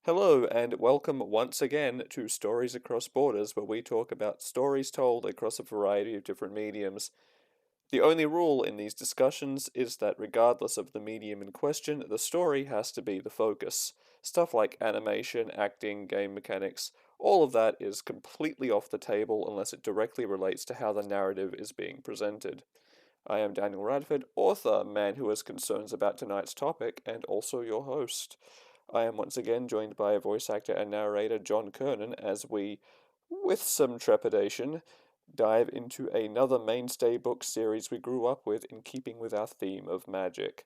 Hello, and welcome once again to Stories Across Borders, where we talk about stories told across a variety of different mediums. The only rule in these discussions is that regardless of the medium in question, the story has to be the focus. Stuff like animation, acting, game mechanics, all of that is completely off the table unless it directly relates to how the narrative is being presented. I am Daniel Radford, author, man who has concerns about tonight's topic, and also your host. I am once again joined by voice actor and narrator John Kernan as we, with some trepidation, dive into another mainstay book series we grew up with in keeping with our theme of magic.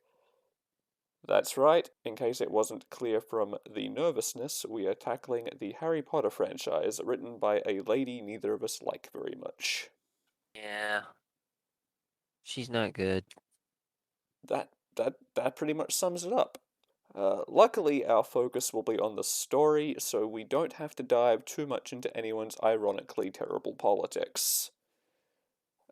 That's right, in case it wasn't clear from the nervousness, we are tackling the Harry Potter franchise, written by a lady neither of us like very much. Yeah, she's not good. That pretty much sums it up. Luckily, our focus will be on the story, so we don't have to dive too much into anyone's ironically terrible politics.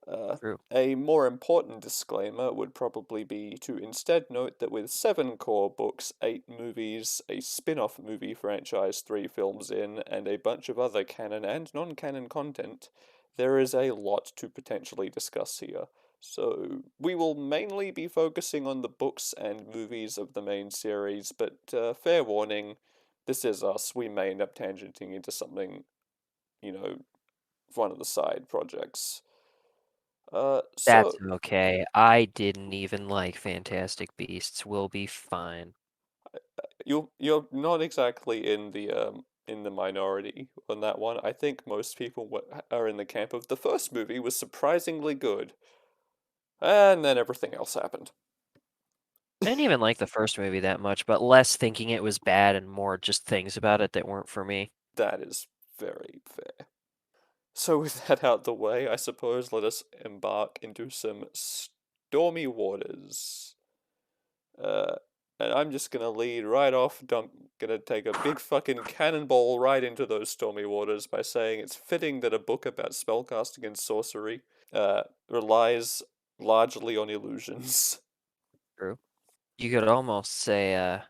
Uh, True. a more important disclaimer would probably be to instead note that with 7 core books, 8 movies, a spin off movie franchise 3 films in, and a bunch of other canon and non canon content, there is a lot to potentially discuss here. So, we will mainly be focusing on the books and movies of the main series, but fair warning, this is us. We may end up tangenting into something, you know, one of the side projects. Uh, That's so, okay. I didn't even like Fantastic Beasts. We'll be fine. you're not exactly in the minority on that one. I think most people are in the camp of the first movie was surprisingly good, and then everything else happened. I didn't even like the first movie that much, but less thinking it was bad and more just things about it that weren't for me. That is very fair. So with that out the way, I suppose let us embark into some stormy waters. Uh, and I'm just gonna lead right off. Gonna take a big fucking cannonball right into those stormy waters by saying it's fitting that a book about spellcasting and sorcery relies largely on illusions. True. You could almost say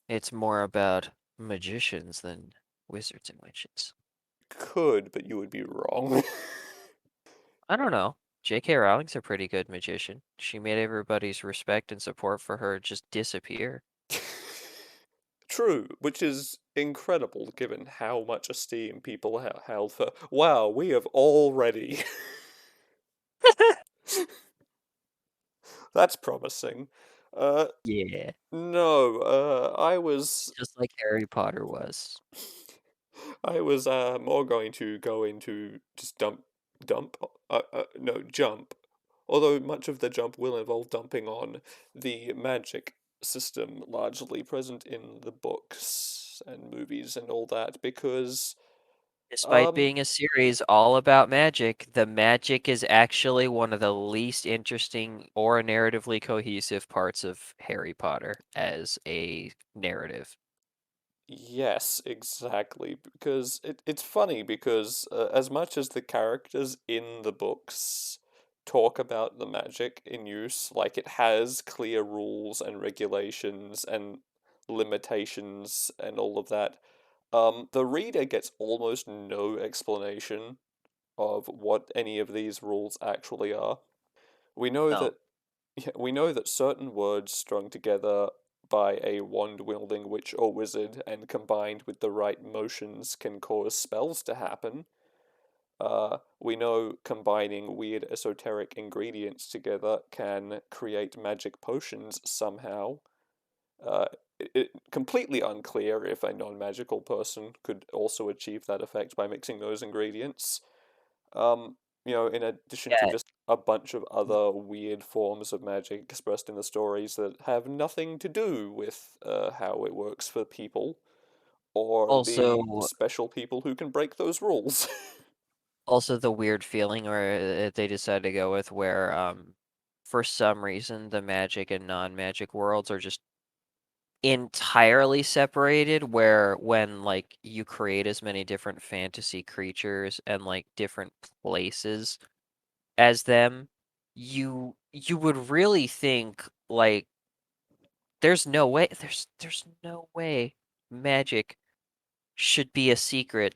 it's more about magicians than wizards and witches. Could, but you would be wrong. I don't know. J.K. Rowling's a pretty good magician. She made everybody's respect and support for her just disappear. True, which is incredible given how much esteem people held for. Wow, we have already. That's promising. Uh, Yeah, no, I was just like Harry Potter was. I was more going to go into just dump, no, jump. Although much of the jump will involve dumping on the magic system largely present in the books and movies and all that, because, Despite um, being a series all about magic, the magic is actually one of the least interesting or narratively cohesive parts of Harry Potter as a narrative. yes, exactly. Because it's funny because as much as the characters in the books talk about the magic in use, like it has clear rules and regulations and limitations and all of that, the reader gets almost no explanation of what any of these rules actually are. We know No. that yeah, we know that certain words strung together by a wand-wielding witch or wizard and combined with the right motions can cause spells to happen. We know combining weird esoteric ingredients together can create magic potions somehow. Uh, completely unclear if a non-magical person could also achieve that effect by mixing those ingredients. Um, in addition to Yeah, just a bunch of other weird forms of magic expressed in the stories that have nothing to do with how it works for people or the also special people who can break those rules. also the weird feeling where they decided to go with where for some reason the magic and non-magic worlds are just entirely separated where when like you create as many different fantasy creatures and like different places as them, you would really think like there's no way. magic should be a secret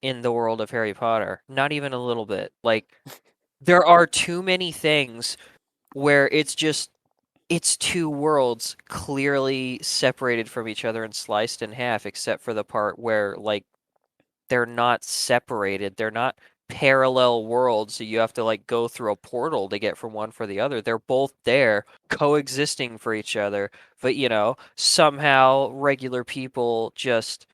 in the world of Harry Potter. Not even a little bit. Like, there are too many things where it's two worlds clearly separated from each other and sliced in half, except for the part where, like, they're not separated. They're not parallel worlds, so you have to like go through a portal to get from one for the other. They're both there, coexisting for each other, but somehow regular people just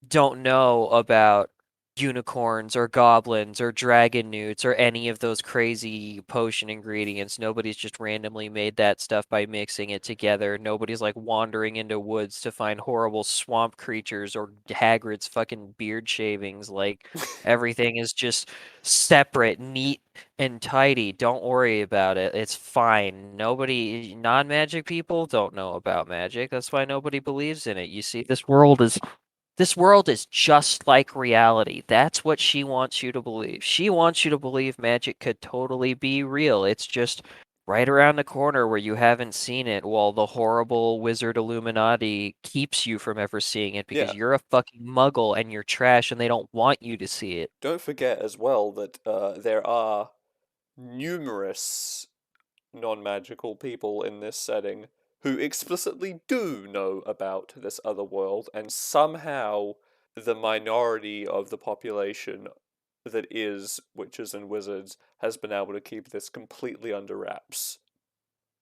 don't know about unicorns or goblins or dragon newts or any of those crazy potion ingredients. Nobody's just randomly made that stuff by mixing it together. Nobody's like wandering into woods to find horrible swamp creatures or Hagrid's fucking beard shavings. Like, everything is just separate, neat, and tidy. Don't worry about it. It's fine. Nobody, non-magic people don't know about magic. That's why nobody believes in it. You see, this world is just like reality. That's what she wants you to believe. She wants you to believe magic could totally be real. It's just right around the corner where you haven't seen it, while the horrible wizard Illuminati keeps you from ever seeing it because Yeah. you're a fucking muggle and you're trash and they don't want you to see it. Don't forget as well that there are numerous non-magical people in this setting who explicitly do know about this other world, and somehow the minority of the population that is witches and wizards has been able to keep this completely under wraps.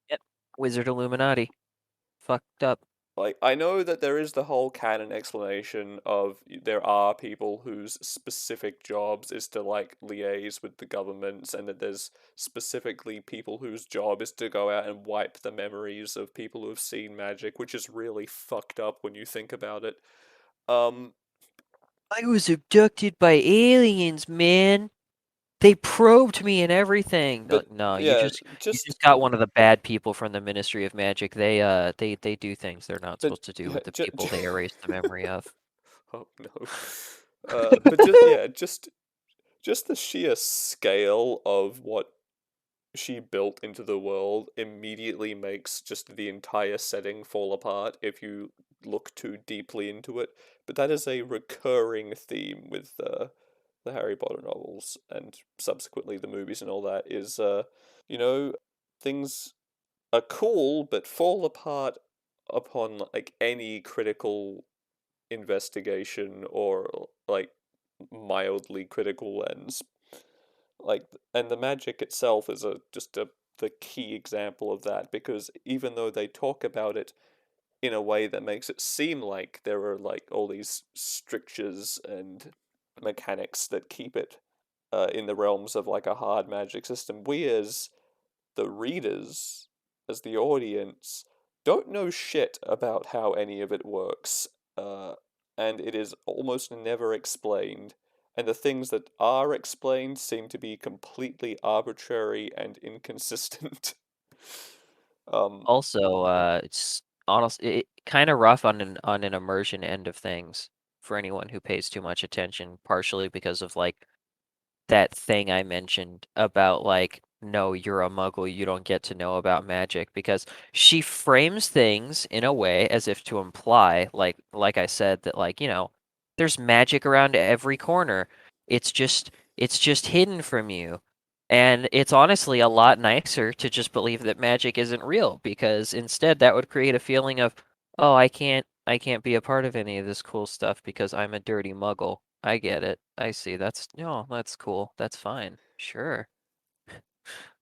Yep. Wizard Illuminati. Fucked up. Like, I know that there is the whole canon explanation of there are people whose specific jobs is to, like, liaise with the governments, and that there's specifically people whose job is to go out and wipe the memories of people who have seen magic, which is really fucked up when you think about it. Um, I was abducted by aliens, man. They probed me and everything. but Like, no, you yeah, just got one of the bad people from the Ministry of Magic. They do things they're not but supposed to do yeah, with the people they erase the memory of. oh no. But just yeah, just the sheer scale of what she built into the world immediately makes just the entire setting fall apart if you look too deeply into it. But that is a recurring theme with the Harry Potter novels and subsequently the movies and all that is, you know, things are cool but fall apart upon like any critical investigation or like mildly critical lens. Like, and the magic itself is the key example of that, because even though they talk about it in a way that makes it seem like there are like all these strictures and mechanics that keep it in the realms of like a hard magic system, we as the readers, as the audience, don't know shit about how any of it works, uh, and it is almost never explained. And the things that are explained seem to be completely arbitrary and inconsistent. um, Also, it's honestly kind of rough on an immersion end of things for anyone who pays too much attention, partially because of like that thing I mentioned about like, no, you're a muggle, you don't get to know about magic, because she frames things in a way as if to imply, like I said, that like, there's magic around every corner. It's just hidden from you. And it's honestly a lot nicer to just believe that magic isn't real, because instead that would create a feeling of, oh, I can't be a part of any of this cool stuff because I'm a dirty muggle. I get it. I see. That's cool. That's fine. Sure.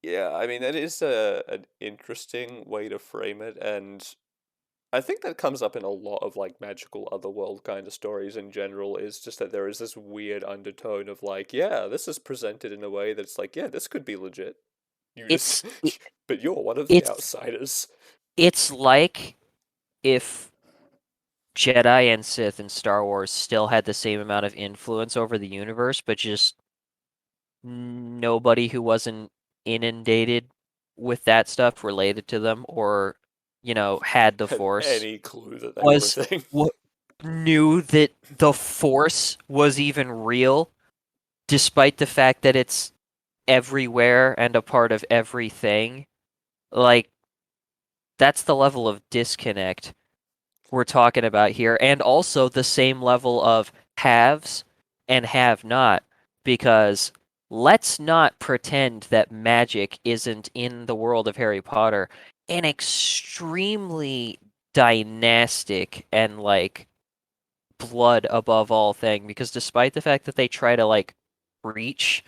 yeah, I mean, that is an interesting way to frame it, and I think that comes up in a lot of like magical otherworld kind of stories in general, is just that there is this weird undertone of like, yeah, this is presented in a way that's like, yeah, this could be legit. You just, It's it, but you're one of the it's outsiders. it's like if Jedi and Sith in Star Wars still had the same amount of influence over the universe, but just nobody who wasn't inundated with that stuff related to them, or had the Had Force, any clue that they were a was thing. what knew that the Force was even real, despite the fact that it's everywhere and a part of everything. Like, that's the level of disconnect we're talking about here, and also the same level of haves and have not, because let's not pretend that magic isn't in the world of Harry Potter an extremely dynastic and like blood above all thing, because despite the fact that they try to like reach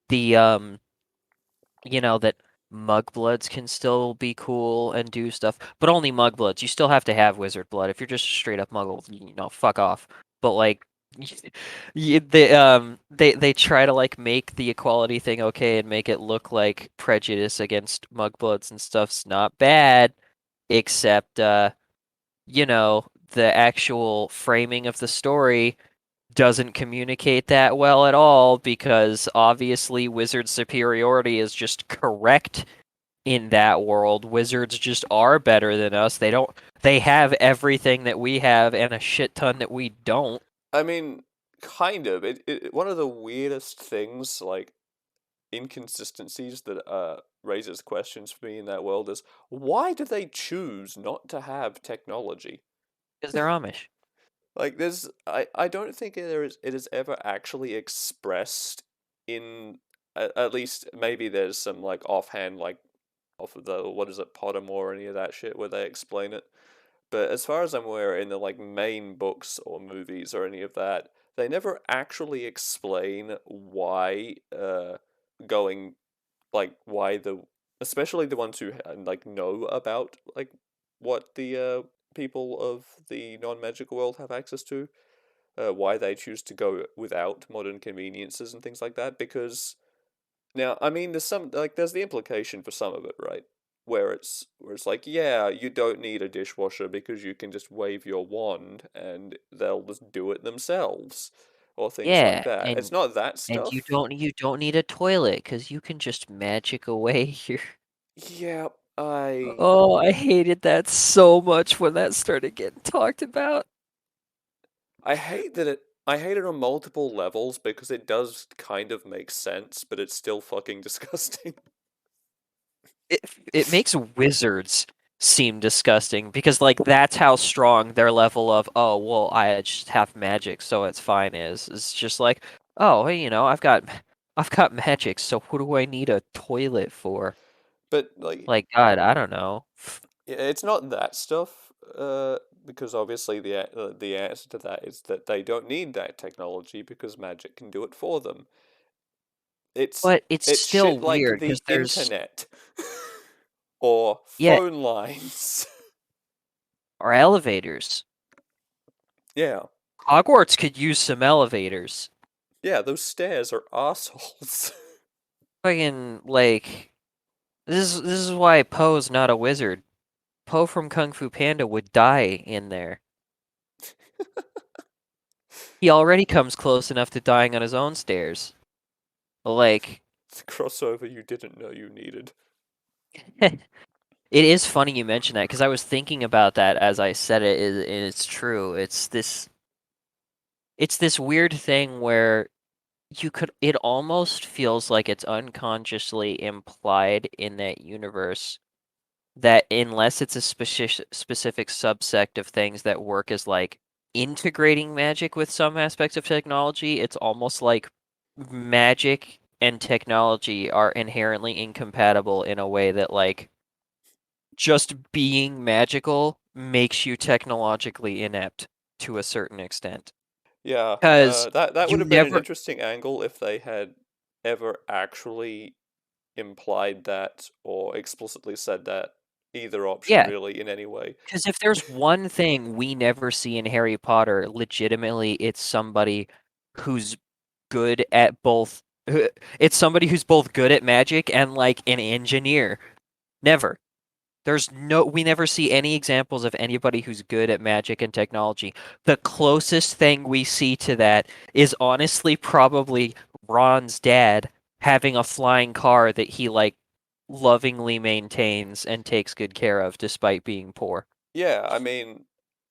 the that mugbloods can still be cool and do stuff, but only mugbloods. You still have to have wizard blood. If you're just straight up muggle, fuck off. But like, they try to like make the equality thing okay and make it look like prejudice against mugbloods and stuff's not bad, except the actual framing of the story doesn't communicate that well at all because obviously wizard superiority is just correct in that world. Wizards just are better than us. They have everything that we have and a shit ton that we don't. I mean, kind of. One of the weirdest things, like inconsistencies that raises questions for me in that world is why do they choose not to have technology? Because they're Amish. Like I don't think it is ever actually expressed in at least maybe there's some like offhand like off of the what is it Pottermore or any of that shit where they explain it. But as far as I'm aware, in the like main books or movies or any of that, they never actually explain why going like why the especially the ones who like know about like what the people of the non-magical world have access to, why they choose to go without modern conveniences and things like that. Because now, I mean, there's some like there's the implication for some of it, right? Where it's like, yeah, you don't need a dishwasher because you can just wave your wand and they'll just do it themselves, or things like Yeah, that. It's not that and you stuff. don't you don't need a toilet because you can just magic away your. Yeah, I Oh, I hated that so much when that started getting talked about. I hate that it. I hate it on multiple levels because it does kind of make sense, but it's still fucking disgusting. It makes wizards seem disgusting because like that's how strong their level of oh well I just have magic so it's fine is. It's just like oh hey I've got magic so what do I need a toilet for? But like, Like God, I don't know. yeah, it's not that stuff. Because obviously the answer to that is that they don't need that technology because magic can do it for them. It's But it's it's still shit like weird because the there's internet or yeah, phone lines. or elevators. Yeah, Hogwarts could use some elevators. yeah, those stairs are assholes. Fucking like this is why Poe's not a wizard. Poe from Kung Fu Panda would die in there. He already comes close enough to dying on his own stairs. Like, The crossover you didn't know you needed. it is funny you mention that because I was thinking about that as I said it, and it's true. It's this weird thing where it almost feels like it's unconsciously implied in that universe that unless it's a specific subsect of things that work as like integrating magic with some aspects of technology, it's almost like magic and technology are inherently incompatible in a way that like just being magical makes you technologically inept to a certain extent. Yeah, Because that would you have been an never, interesting angle if they had ever actually implied that or explicitly said that. Either option, yeah, really, in any way. because if there's one thing we never see in Harry Potter, legitimately, it's somebody who's good at both. It's somebody who's both good at magic and like an engineer. Never. We never see any examples of anybody who's good at magic and technology. The closest thing we see to that is honestly probably Ron's dad having a flying car that he like lovingly maintains and takes good care of despite being poor. Yeah, I mean,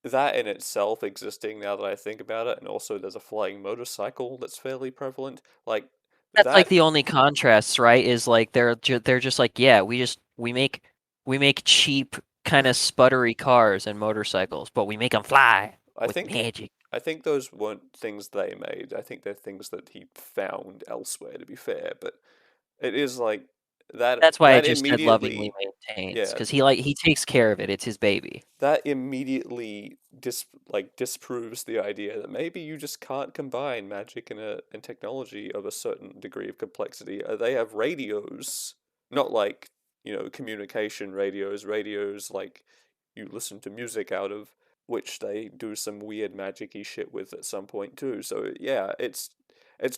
that in itself existing now that I think about it, and also there's a flying motorcycle that's fairly prevalent. Like, That's like that, the only contrast, right? Is like they're just like, yeah, we make cheap kind of sputtery cars and motorcycles, but we make them fly I with think magic. I think those weren't things they made. I think they're things that he found elsewhere, to be fair. But it is like That's why I that just said lovingly immediately, maintains, yeah, because he takes care of it. It's his baby. that immediately disproves the idea that maybe you just can't combine magic and technology of a certain degree of complexity. They have radios, not like, communication radios, radios like you listen to music out of, which they do some weird magicy shit with at some point too. So yeah, it's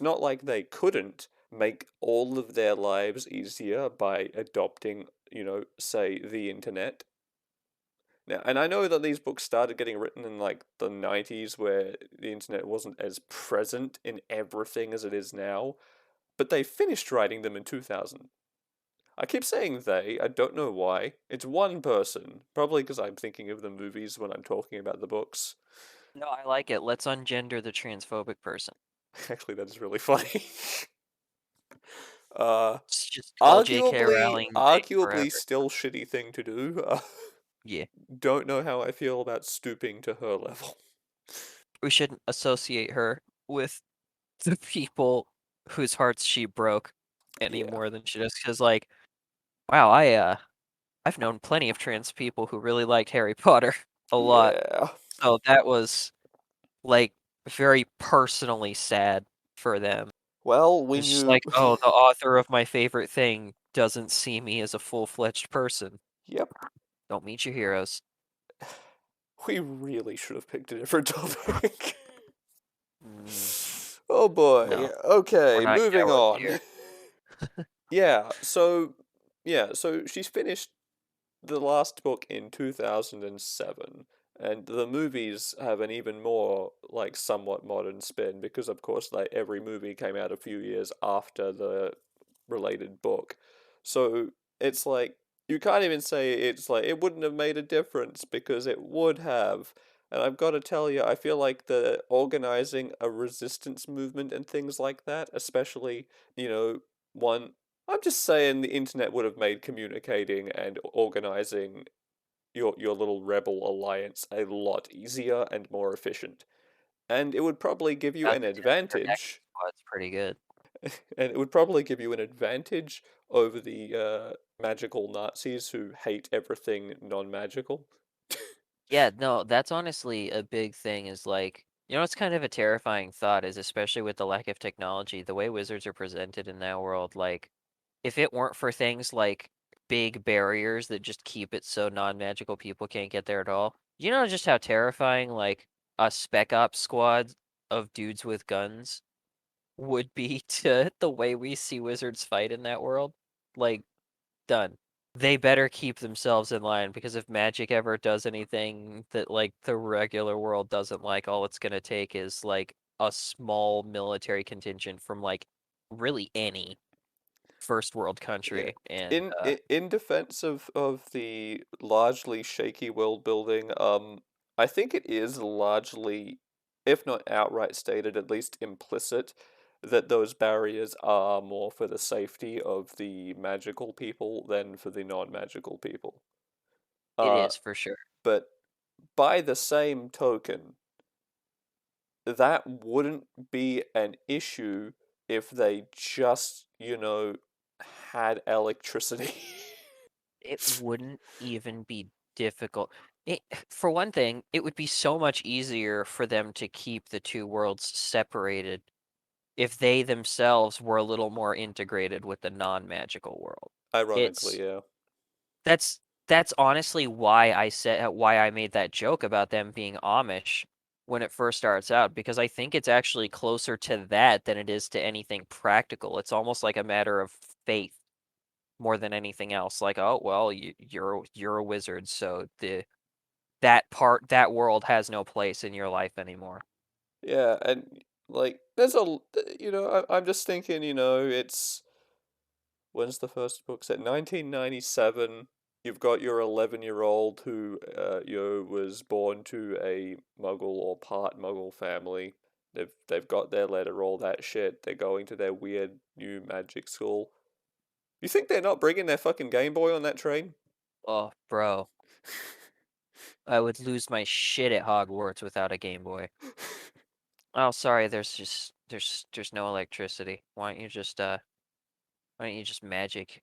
not like they couldn't make all of their lives easier by adopting, say the internet. Now, and I know that these books started getting written in like the 90s where the internet wasn't as present in everything as it is now, but they finished writing them in 2000. I keep saying they, I don't know why. It's one person, probably because I'm thinking of the movies when I'm talking about the books. No, I like it. Let's ungender the transphobic person. Actually, that is really funny. uh, Just call J.K. arguably, Rowling vague arguably forever. still shitty thing to do. Yeah. Don't know how I feel about stooping to her level. We shouldn't associate her with the people whose hearts she broke any Yeah. more than she does. Because, like, wow, I've known plenty of trans people who really liked Harry Potter a lot. Yeah. So that was, like, very personally sad for them. Well, we It's just knew. like, "Oh, the author of my favorite thing doesn't see me as a full-fledged person." Yep, Don't meet your heroes. we really should have picked a different topic. Mm, Oh boy. no, we're Okay, not moving cowards on. here. Yeah, so she's finished the last book in 2007, and the movies have an even more like somewhat modern spin because of course like every movie came out a few years after the related book. So it's like you can't even say it's like it wouldn't have made a difference because it would have. And I've got to tell you, I feel like the organizing a resistance movement and things like that, especially, one I'm just saying the internet would have made communicating and organizing your little rebel alliance a lot easier and more efficient. And it would probably give you an Their hacking advantage, squad's pretty good. and it would probably give you an advantage over the magical Nazis who hate everything non-magical. Yeah, no, that's honestly a big thing is like, it's kind of a terrifying thought is especially with the lack of technology, the way wizards are presented in that world, like if it weren't for things like big barriers that just keep it so non-magical people can't get there at all. You know just how terrifying like a spec ops squad of dudes with guns would be to the way we see wizards fight in that world? Like done. They better keep themselves in line because if magic ever does anything that like the regular world doesn't like, all it's gonna take is like a small military contingent from like really any first world Yeah. country and In defense of the largely shaky world building, I think it is largely, if not outright stated, at least implicit, that those barriers are more for the safety of the magical people than for the non-magical people. it Uh, is for sure. but by the same token, that wouldn't be an issue if they just, had electricity. It wouldn't even be difficult. It, for one thing, it would be so much easier for them to keep the two worlds separated if they themselves were a little more integrated with the non-magical world. Ironically, It's yeah. that's that's honestly why I said why I made that joke about them being Amish when it first starts out because I think it's actually closer to that than it is to anything practical. It's almost like a matter of faith more than anything else. Like, oh well, you're a wizard, so that world has no place in your life anymore. Yeah, and like there's I'm just thinking, when's the first book set? 1997. You've got your 11-year-old who was born to a muggle or part muggle family. They've got their letter, all that shit. They're going to their weird new magic school. You think they're not bringing their fucking Game Boy on that train? Oh, bro. I would lose my shit at Hogwarts without a Game Boy. Oh, sorry, there's no electricity. Why don't you just magic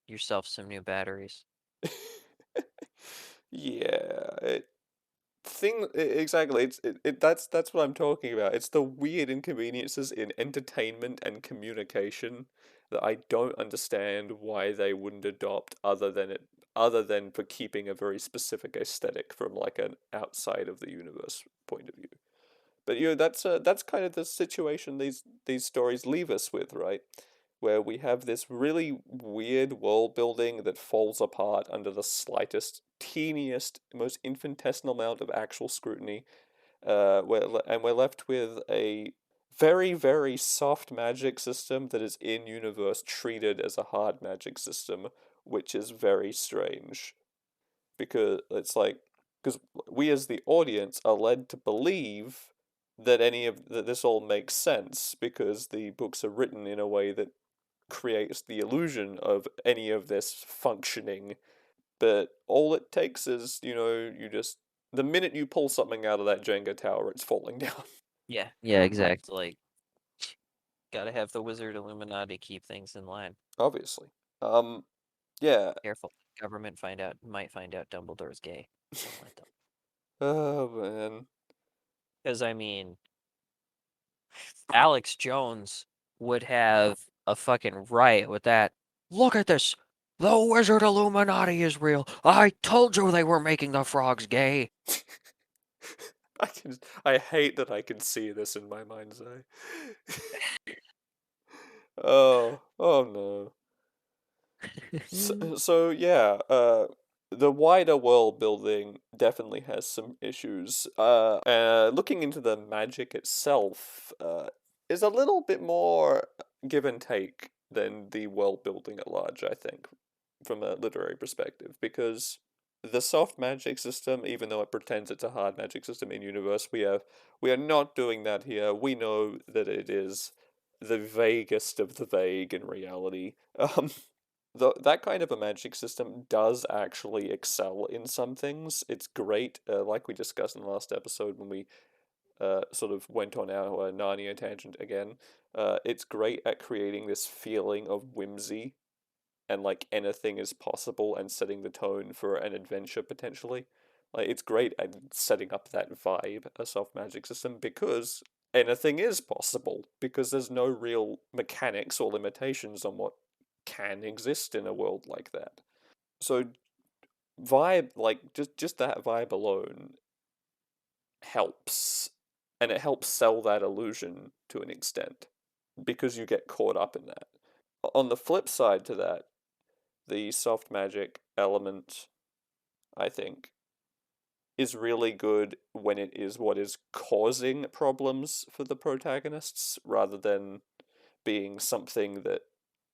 yourself some new batteries? Yeah, exactly. That's what I'm talking about. It's the weird inconveniences in entertainment and communication that I don't understand why they wouldn't adopt other than for keeping a very specific aesthetic from like an outside of the universe point of view. But that's kind of the situation these stories leave us with, right? Where we have this really weird world building that falls apart under the slightest, teeniest, most infinitesimal amount of actual scrutiny. We're left with a very, very soft magic system that is in universe treated as a hard magic system, which is very strange because it's like because we as the audience are led to believe that this all makes sense because the books are written in a way that creates the illusion of any of this functioning, but all it takes is, you just the minute you pull something out of that Jenga tower, it's falling down. Yeah, yeah, exactly. Like, gotta have the Wizard Illuminati keep things in line. Obviously. Yeah. Careful, government might find out Dumbledore's gay. Don't let them. Oh man. Because I mean, Alex Jones would have a fucking riot with that. Look at this. The Wizard Illuminati is real. I told you they were making the frogs gay. I hate that I can see this in my mind's eye. Oh no. So yeah, the wider world building definitely has some issues. Looking into the magic itself, is a little bit more give and take than the world building at large, I think, from a literary perspective, because the soft magic system, even though it pretends it's a hard magic system in universe, we are not doing that here. We know that it is the vaguest of the vague in reality. That kind of a magic system does actually excel in some things. It's great, like we discussed in the last episode when we sort of went on our Narnia tangent again. It's great at creating this feeling of whimsy and like anything is possible and setting the tone for an adventure potentially. Like it's great at setting up that vibe, a soft magic system, because anything is possible because there's no real mechanics or limitations on what can exist in a world like that. So vibe, like just that vibe alone helps, and it helps sell that illusion to an extent because you get caught up in that. On the flip side to that, the soft magic element, I think, is really good when it is what is causing problems for the protagonists rather than being something that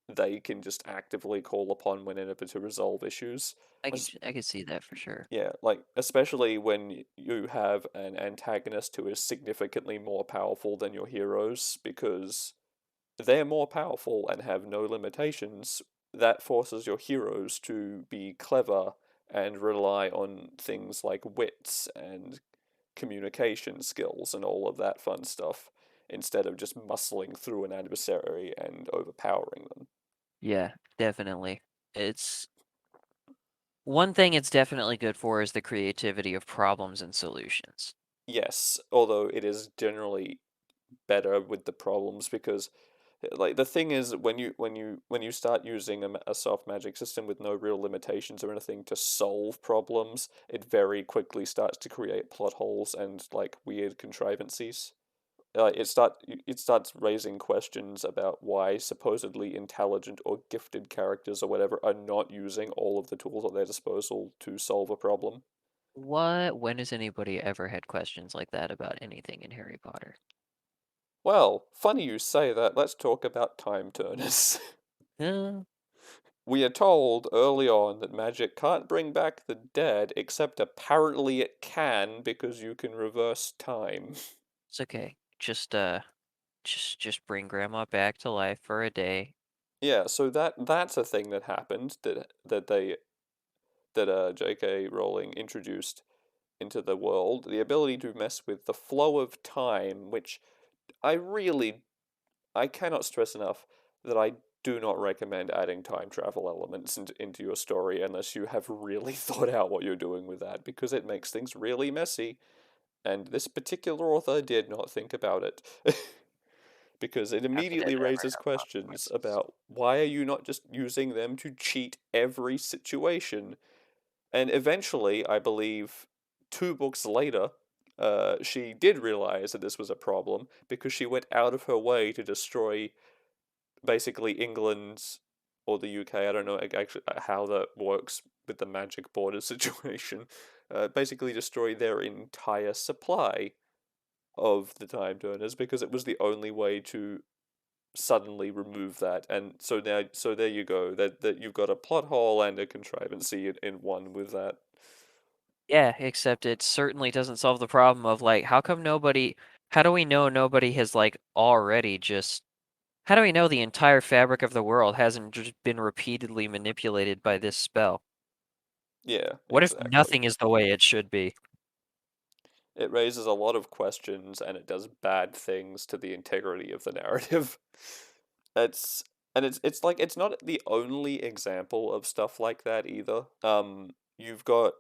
they can just actively call upon whenever to resolve issues. I could see that for sure. Yeah, like especially when you have an antagonist who is significantly more powerful than your heroes because they're more powerful and have no limitations, that forces your heroes to be clever and rely on things like wits and communication skills and all of that fun stuff instead of just muscling through an adversary and overpowering them. Yeah, definitely. It's one thing it's definitely good for is the creativity of problems and solutions. Yes, although it is generally better with the problems because like the thing is when you start using a soft magic system with no real limitations or anything to solve problems, it very quickly starts to create plot holes and like weird contrivances. It starts raising questions about why supposedly intelligent or gifted characters or whatever are not using all of the tools at their disposal to solve a problem. What? When has anybody ever had questions like that about anything in Harry Potter? Well, funny you say that. Let's talk about time turners. Uh, We are told early on that magic can't bring back the dead, except apparently it can because you can reverse time. it's okay. Just bring grandma back to life for a day. Yeah, so that's a thing that happened that they that J.K. Rowling introduced into the world, the ability to mess with the flow of time, which I really I cannot stress enough that I do not recommend adding time travel elements into your story unless you have really thought out what you're doing with that, because it makes things really messy, and this particular author did not think about it. Because it I mean, it immediately never raises have questions consequences. about why are you not just using them to cheat every situation? And eventually, I believe 2 books later, she did realize that this was a problem because she went out of her way to destroy basically England's or the UK. I don't know actually how that works with the magic border situation. Basically, destroy their entire supply of the time turners because it was the only way to suddenly remove that. And so now, so there you go. That you've got a plot hole and a contrivancy in one with that. Yeah, except it certainly doesn't solve the problem of, like, how do we know nobody has, like, already just how do we know the entire fabric of the world hasn't just been repeatedly manipulated by this spell? Yeah, What if exactly. nothing is the way it should be? It raises a lot of questions and it does bad things to the integrity of the narrative. It's it's like it's not the only example of stuff like that either. You've got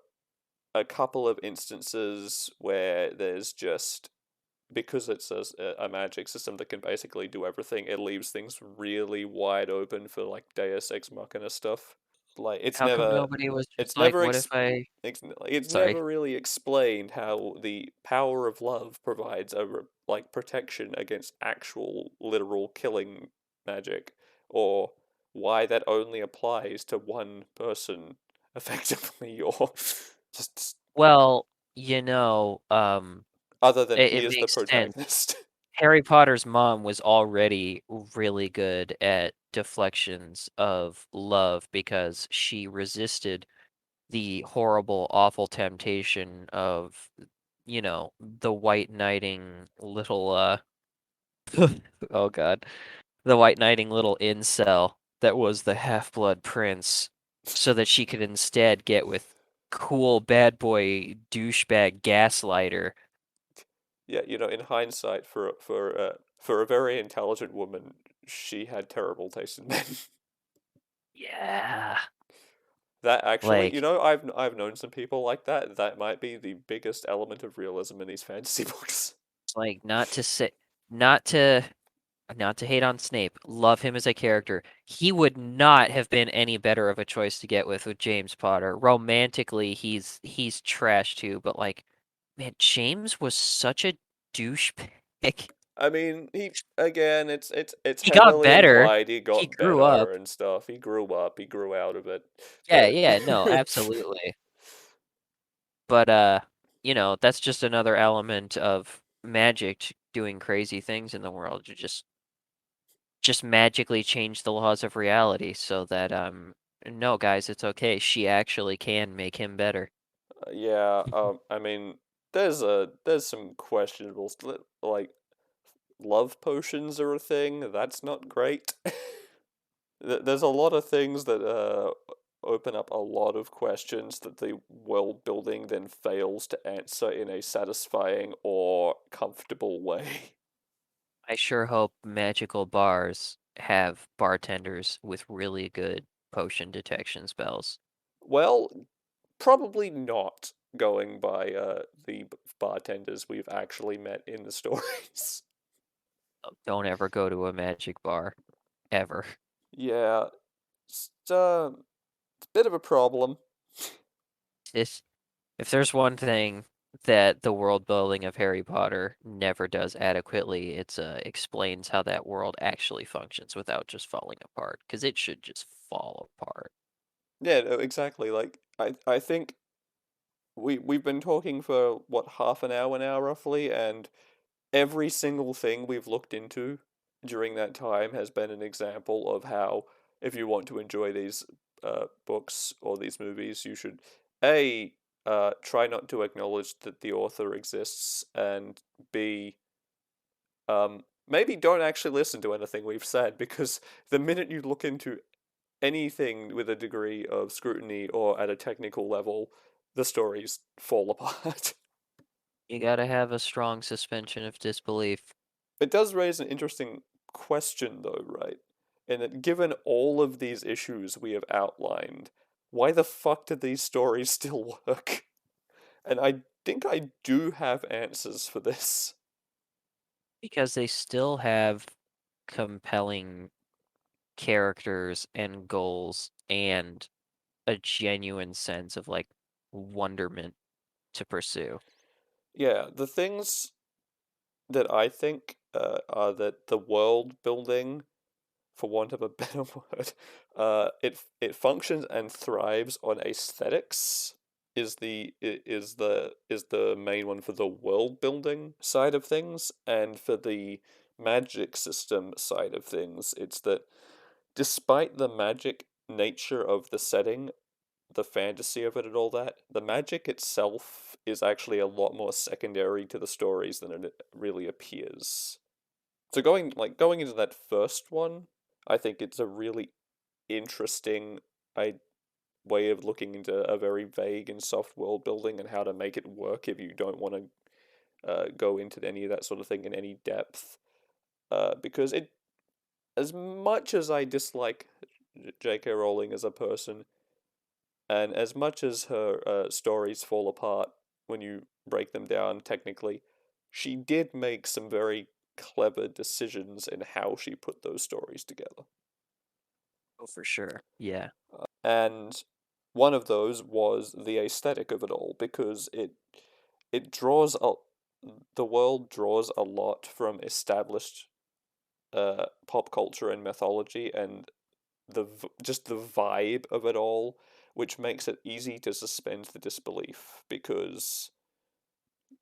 a couple of instances where there's just because it's a magic system that can basically do everything, it leaves things really wide open for like Deus Ex Machina stuff. Like How come nobody was it's just like, never "What if I" it's sorry. never really explained how the power of love provides like protection against actual literal killing magic, or why that only applies to one person effectively, or just Well, other than he it is the makes sense. protagonist. Harry Potter's mom was already really good at deflections of love because she resisted the horrible, awful temptation of, the white knighting little, oh god, the white knighting little incel that was the half-blood prince, so that she could instead get with cool bad boy douchebag gaslighter. Yeah, in hindsight, for a very intelligent woman, she had terrible taste in men. Yeah. That actually, Like I've known some people like that. That might be the biggest element of realism in these fantasy books. like, not to not to hate on Snape, love him as a character. He would not have been any better of a choice to get with James Potter. Romantically, he's trash too, but like, man, James was such a douchebag. I mean, he again, it's He got heavily better. implied he He got grew better up. and stuff. He grew up, he grew out of it, Yeah, but yeah, no, absolutely. But that's just another element of magic doing crazy things in the world. You just magically change the laws of reality so that no guys, it's okay. She actually can make him better. yeah. I mean, there's some questionable like love potions are a thing. That's not great. There's a lot of things that open up a lot of questions that the world building then fails to answer in a satisfying or comfortable way. I sure hope magical bars have bartenders with really good potion detection spells. Well, probably not going by the bartenders we've actually met in the stories. Don't ever go to a magic bar ever. Yeah, it's a bit of a problem. This If there's one thing that the world building of Harry Potter never does adequately, it's explains how that world actually functions without just falling apart, because it should just fall apart. Yeah, no, exactly. Like I think we've been talking for what half an hour now roughly, and every single thing we've looked into during that time has been an example of how, if you want to enjoy these books or these movies, you should A, try not to acknowledge that the author exists, and B, maybe don't actually listen to anything we've said, because the minute you look into anything with a degree of scrutiny or at a technical level, the stories fall apart. You gotta have a strong suspension of disbelief. It does raise an interesting question, though, right? In that, given all of these issues we have outlined, why the fuck do these stories still work? And I think I do have answers for this. Because they still have compelling characters and goals and a genuine sense of like wonderment to pursue. Yeah, the things that I think are that the world building, for want of a better word, it functions and thrives on aesthetics. Is the main one for the world building side of things, and for the magic system side of things, it's that despite the magic nature of the setting, the fantasy of it and all that, the magic itself is actually a lot more secondary to the stories than it really appears. So going into that first one, I think it's a really interesting I way of looking into a very vague and soft world building and how to make it work if you don't want to go into any of that sort of thing in any depth. Because it, as much as I dislike J.K. Rowling as a person, and as much as her stories fall apart when you break them down technically, she did make some very clever decisions in how she put those stories together. Oh, for sure. Yeah. And one of those was the aesthetic of it all, because it draws a the world draws a lot from established pop culture and mythology, and just the vibe of it all, which makes it easy to suspend the disbelief because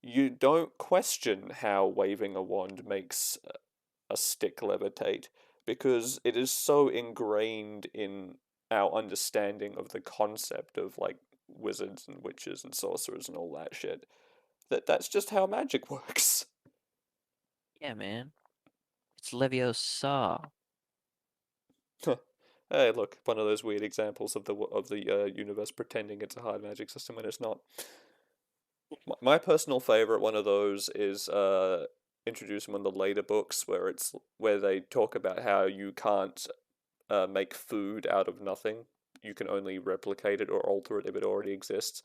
you don't question how waving a wand makes a stick levitate because it is so ingrained in our understanding of the concept of like wizards and witches and sorcerers and all that shit that that's just how magic works. Yeah, man. It's Leviosa. Hey, look, one of those weird examples of the universe pretending it's a hard magic system when it's not. My personal favorite one of those is introduced in one of the later books where they talk about how you can't make food out of nothing. You can only replicate it or alter it if it already exists.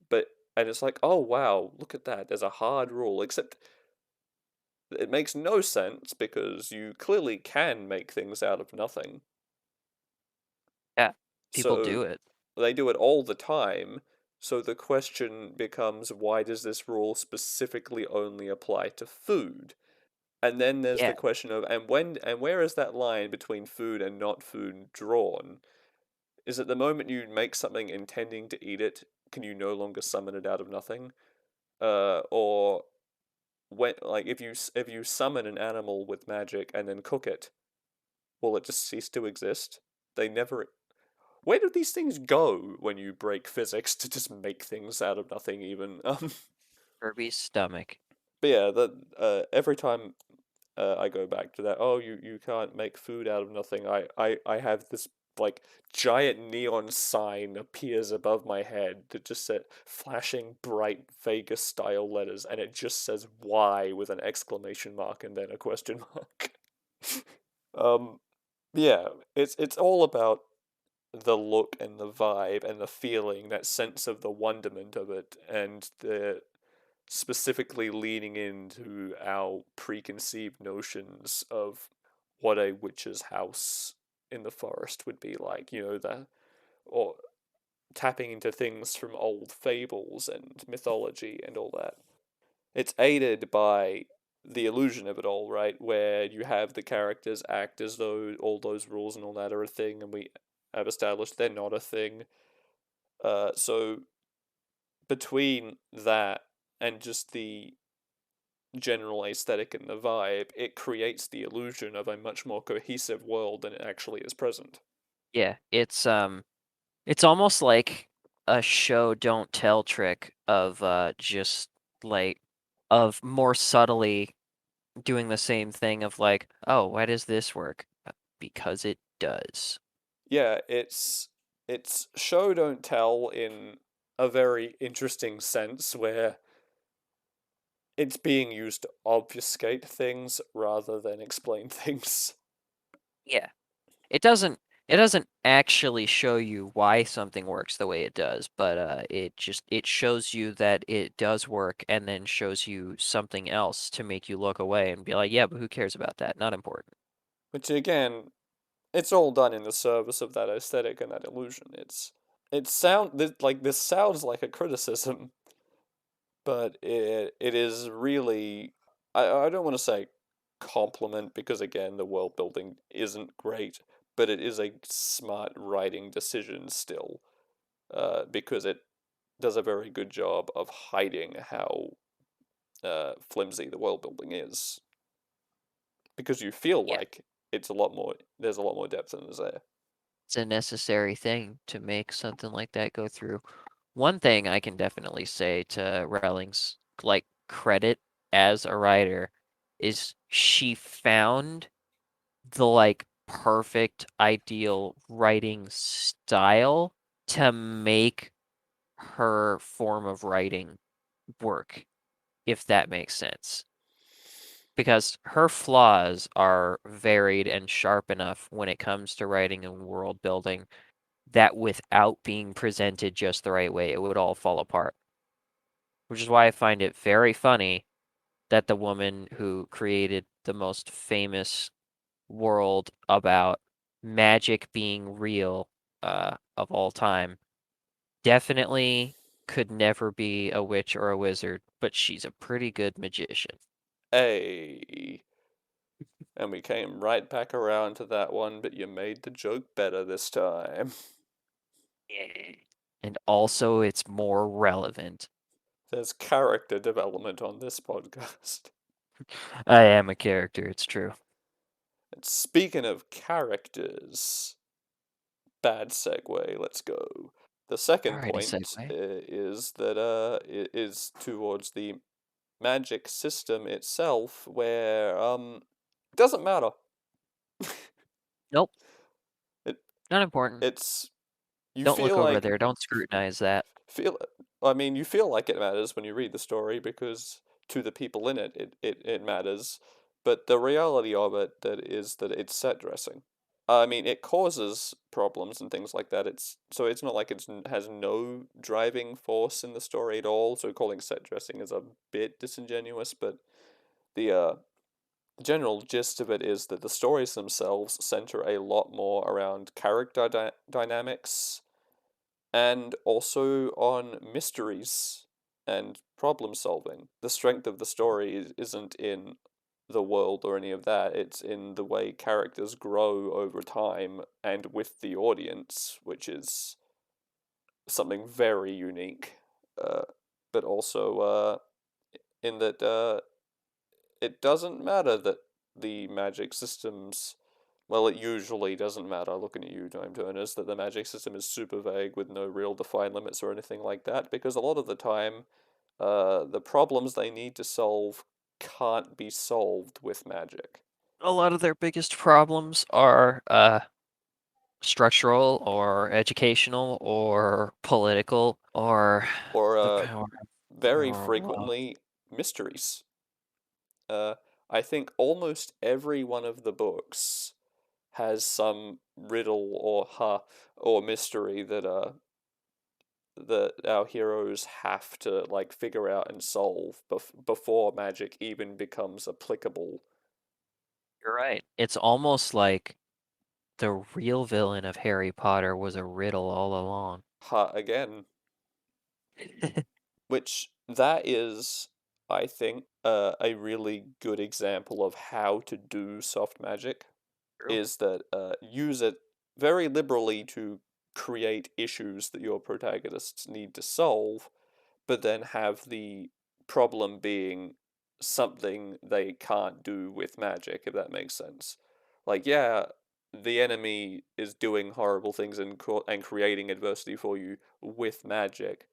But and it's like, oh wow, look at that. There's a hard rule, except it makes no sense because you clearly can make things out of nothing. Yeah. People So do it. they do it all the time. So the question becomes, why does this rule specifically only apply to food? And then there's the Yeah. question of, and where is that line between food and not food drawn? Is it the moment you make something intending to eat it, can you no longer summon it out of nothing? Or when, like, if you summon an animal with magic and then cook it, will it just cease to exist? They never. Where do these things go when you break physics to just make things out of nothing? Even Kirby's stomach. but yeah, every time I go back to that. Oh, you can't make food out of nothing. I have this like giant neon sign appears above my head that just said flashing bright Vegas style letters, and it just says "why" with an exclamation mark and then a question mark. um, yeah, it's all about the look and the vibe and the feeling, that sense of the wonderment of it, and the specifically leaning into our preconceived notions of what a witch's house in the forest would be like, or tapping into things from old fables and mythology and all that. It's aided by the illusion of it all, right? Where you have the characters act as though all those rules and all that are a thing, and we have established they're not a thing. So between that and just the general aesthetic and the vibe, it creates the illusion of a much more cohesive world than it actually is present. Yeah. It's almost like a show don't tell trick of just like of more subtly doing the same thing of like, oh, why does this work? Because it does. yeah, it's show don't tell in a very interesting sense where it's being used to obfuscate things rather than explain things. Yeah. It doesn't actually show you why something works the way it does, but it shows you that it does work and then shows you something else to make you look away and be like, yeah, but who cares about that? Not important. Which again, it's all done in the service of that aesthetic and that illusion. Like this sounds like a criticism, but it is really I don't want to say compliment because again the world building isn't great, but it is a smart writing decision still, because it does a very good job of hiding how flimsy the world building is, because you feel Yeah, like it's a lot more there's a lot more depth than is there. it's a necessary thing to make something like that go through. One thing I can definitely say to Rowling's like credit as a writer is she found the like perfect ideal writing style to make her form of writing work, if that makes sense. Because her flaws are varied and sharp enough when it comes to writing and world building that without being presented just the right way, it would all fall apart. Which is why I find it very funny that the woman who created the most famous world about magic being real of all time definitely could never be a witch or a wizard, but she's a pretty good magician. Hey, and we came right back around to that one, but you made the joke better this time. Yeah. And also, it's more relevant. There's character development on this podcast. I am a character, it's true. And speaking of characters, bad segue, let's go. The second Alrighty, point segue. is that is towards the magic system itself, where it doesn't matter. Nope, It not important. it's you Don't look feel over like there, don't scrutinize that. feel I mean you feel like it matters when you read the story because to the people in it it matters, but the reality of it that is that it's set dressing. I mean it causes problems and things like that. It's not like has no driving force in the story at all. So calling set dressing is a bit disingenuous, but the general gist of it is that the stories themselves center a lot more around character dynamics and also on mysteries and problem solving. The strength of the story isn't in the world or any of that, it's in the way characters grow over time and with the audience, which is something very unique. Uh, but also in that it doesn't matter that the magic systems. Well, it usually doesn't matter, looking at you, Time Turners, that the magic system is super vague with no real defined limits or anything like that, because a lot of the time, the problems they need to solve can't be solved with magic. A lot of their biggest problems are structural or educational or political Or, the power very or love. frequently, mysteries. Uh, I think almost every one of the books has some riddle or mystery that our heroes have to like figure out and solve before magic even becomes applicable. You're right. It's almost like the real villain of Harry Potter was a riddle all along. Ha again, which that is, I think, a really good example of how to do soft magic. True. Is that use it very liberally to create issues that your protagonists need to solve, but then have the problem being something they can't do with magic, if that makes sense. Like, yeah, the enemy is doing horrible things and creating adversity for you with magic,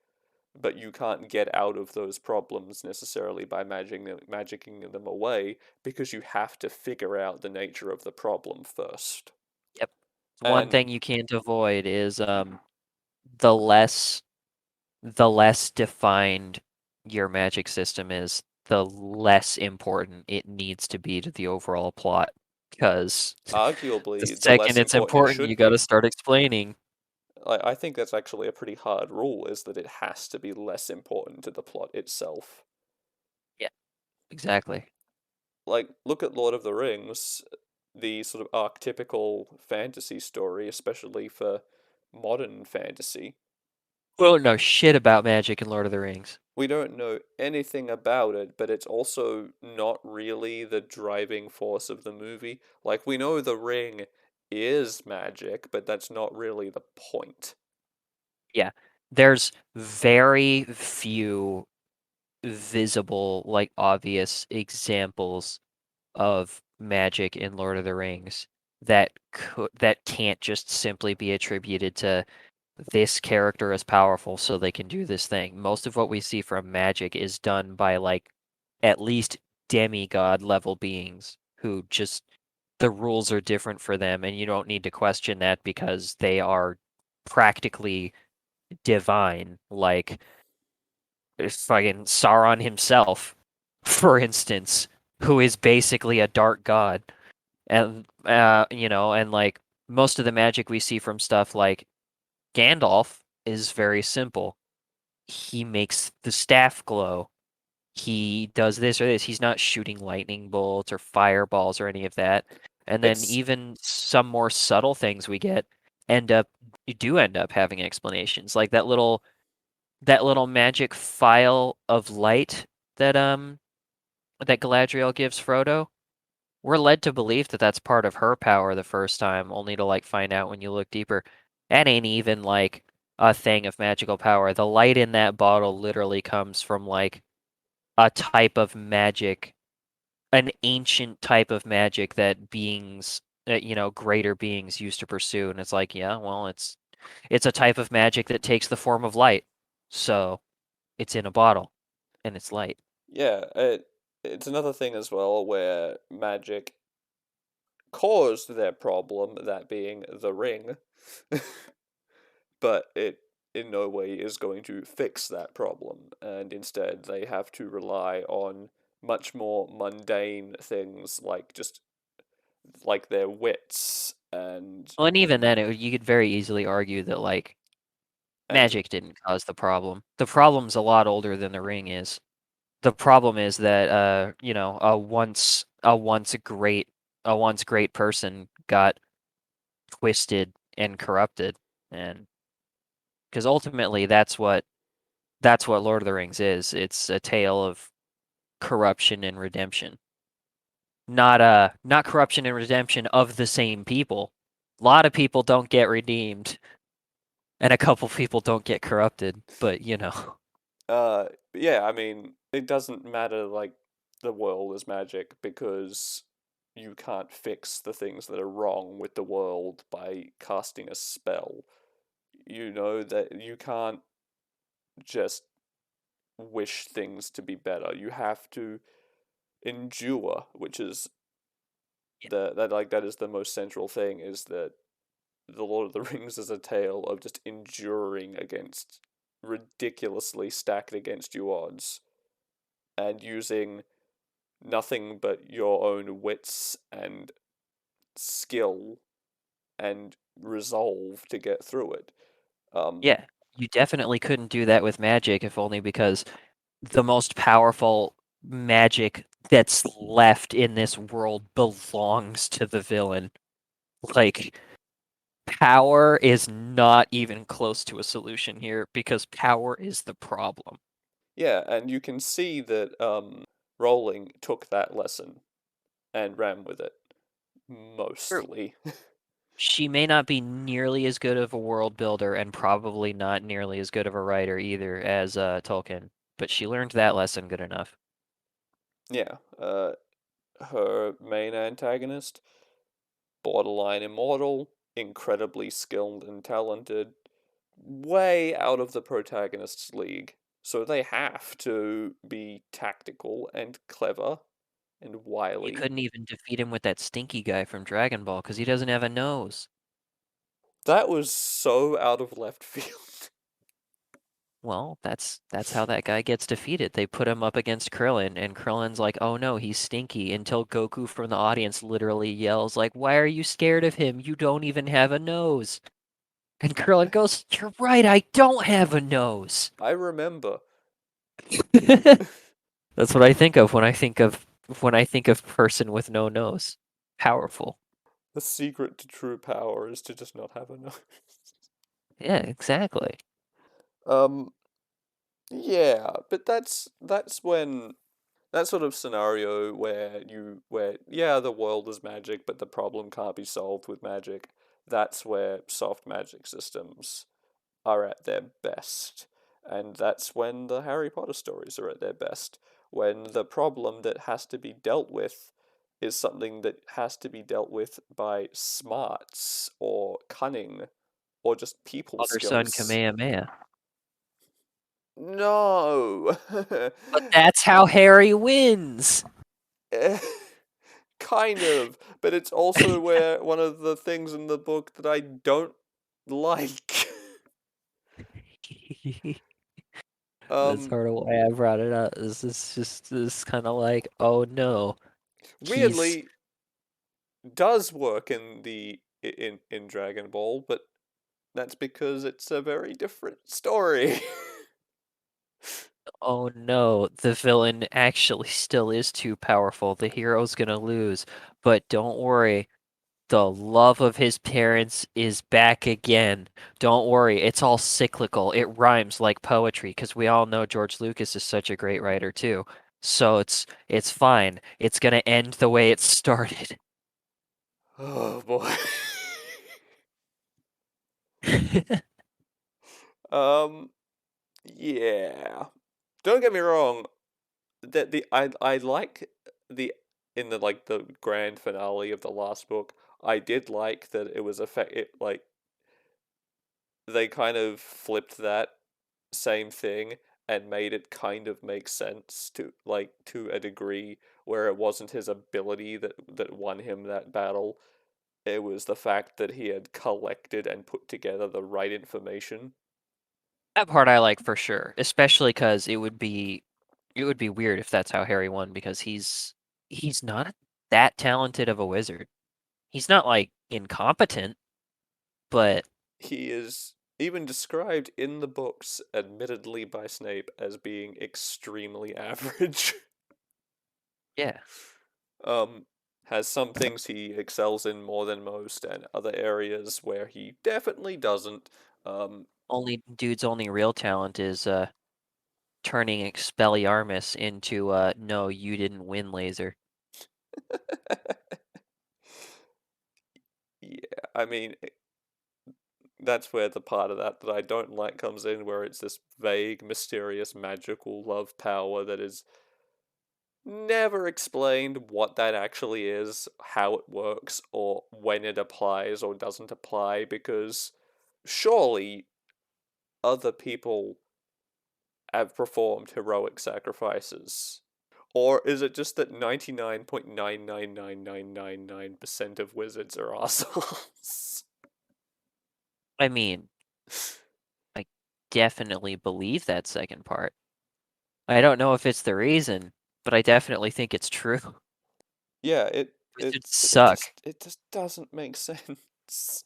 but you can't get out of those problems necessarily by magicking them away because you have to figure out the nature of the problem first. Yep. One And thing you can't avoid is the less the less defined your magic system is, the less important it needs to be to the overall plot. Because the arguably, the second less it's important it important, you should gotta be. start explaining. I think that's actually a pretty hard rule, is that it has to be less important to the plot itself. Yeah, exactly. Like, look at Lord of the Rings, the sort of archetypical fantasy story, especially for modern fantasy. We don't know shit about magic in Lord of the Rings. We don't know anything about it, but it's also not really the driving force of the movie. Like, we know the ring is magic, but that's not really the point. Yeah. There's very few visible, like obvious examples of magic in Lord of the Rings that can't just simply be attributed to this character is powerful so they can do this thing. Most of what we see from magic is done by like at least demigod level beings who just the rules are different for them and you don't need to question that because they are practically divine, like fucking Sauron himself, for instance, who is basically a dark god. And and like most of the magic we see from stuff like Gandalf is very simple. He makes the staff glow. He does this or this. He's not shooting lightning bolts or fireballs or any of that. And then It's even some more subtle things we get end up you do end up having explanations. Like that little magic file of light that that Galadriel gives Frodo. We're led to believe that that's part of her power the first time, only to like find out when you look deeper. That ain't even like a thing of magical power. The light in that bottle literally comes from like a type of magic, an ancient type of magic that beings, greater beings used to pursue. And it's like, yeah, well, it's a type of magic that takes the form of light. So it's in a bottle and it's light. yeah, it's another thing as well where magic caused their problem, that being the ring, but it in no way is going to fix that problem, and instead they have to rely on much more mundane things like just like their wits Well, and even then, you could very easily argue that like and magic didn't cause the problem. The problem's a lot older than the ring is. The problem is that a once great person got twisted and corrupted, and because ultimately that's what Lord of the Rings is. It's a tale of corruption and redemption. Not corruption and redemption of the same people. A lot of people don't get redeemed, and a couple people don't get corrupted, but yeah, I mean, it doesn't matter like the world is magic because you can't fix the things that are wrong with the world by casting a spell. You know that you can't just wish things to be better. You have to endure, which is that is the most central thing, is that the Lord of the Rings is a tale of just enduring against ridiculously stacked against you odds and using nothing but your own wits and skill and resolve to get through it. Um, yeah, you definitely couldn't do that with magic, if only because the most powerful magic that's left in this world belongs to the villain. Like, power is not even close to a solution here because power is the problem. yeah, and you can see that Rowling took that lesson and ran with it True. mostly. She may not be nearly as good of a world builder and probably not nearly as good of a writer either as Tolkien, but she learned that lesson good enough. Yeah, her main antagonist, borderline immortal, incredibly skilled and talented, way out of the protagonist's league. So they have to be tactical and clever and You wily. couldn't even defeat him with that stinky guy from Dragon Ball because he doesn't have a nose. That was so out of left field. Well, that's how that guy gets defeated. They put him up against Krillin, and Krillin's like, "Oh no, he's stinky," until Goku from the audience literally yells like, "Why are you scared of him? You don't even have a nose." And Krillin goes, "You're right, I don't have a nose." I remember. That's what I think of when I think of person with no nose. Powerful. The secret to true power is to just not have a nose. Yeah, exactly. Um, yeah, but that's when that sort of scenario where yeah, the world is magic, but the problem can't be solved with magic. That's where soft magic systems are at their best. And that's when the Harry Potter stories are at their best. When the problem that has to be dealt with is something that has to be dealt with by smarts or cunning or just people Father Son skills. Kamehameha. No! But that's how Harry wins. Kind of, but it's also where one of the things in the book that I don't like. That's um, sort of why I brought it up. Is this just this kind of like, oh no, he's weirdly does work in in Dragon Ball, but that's because it's a very different story. oh no, the villain actually still is too powerful. The hero's gonna lose. But don't worry, the love of his parents is back again. Don't worry, it's all cyclical. It rhymes like poetry because we all know George Lucas is such a great writer too. So it's fine. It's gonna end the way it started. Oh boy. Um, yeah. Don't get me wrong. That the I like the in the like the grand finale of the last book. I did like that it was like they kind of flipped that same thing and made it kind of make sense to like to a degree where it wasn't his ability that won him that battle. It was the fact that he had collected and put together the right information. That part I like for sure, especially because it would be weird if that's how Harry won because he's not that talented of a wizard. He's not like incompetent, but He is even described in the books, admittedly by Snape, as being extremely average. yeah, um, has some things he excels in more than most, and other areas where he definitely doesn't. Um, only dude's only real talent is turning Expelliarmus into no, you didn't win laser. yeah, I mean, that's where the part of that that I don't like comes in, where it's this vague, mysterious, magical love power that is never explained what that actually is, how it works, or when it applies or doesn't apply, because surely other people have performed heroic sacrifices. Or is it just that 99.99999% of wizards are assholes? I mean, I definitely believe that second part. I don't know if it's the reason, but I definitely think it's true. Yeah, Wizards suck. it just doesn't make sense.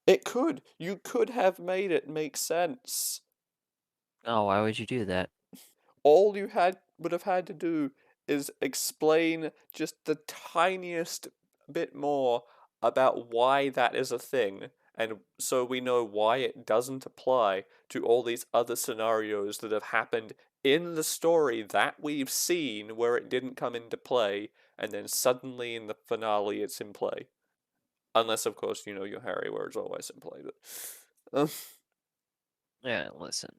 It could. You could have made it make sense. Oh, why would you do that? All you had would have had to do is explain just the tiniest bit more about why that is a thing, and so we know why it doesn't apply to all these other scenarios that have happened in the story that we've seen where it didn't come into play, and then suddenly in the finale it's in play. Unless, of course, you know your Harry, where it's always in play. But Yeah, listen,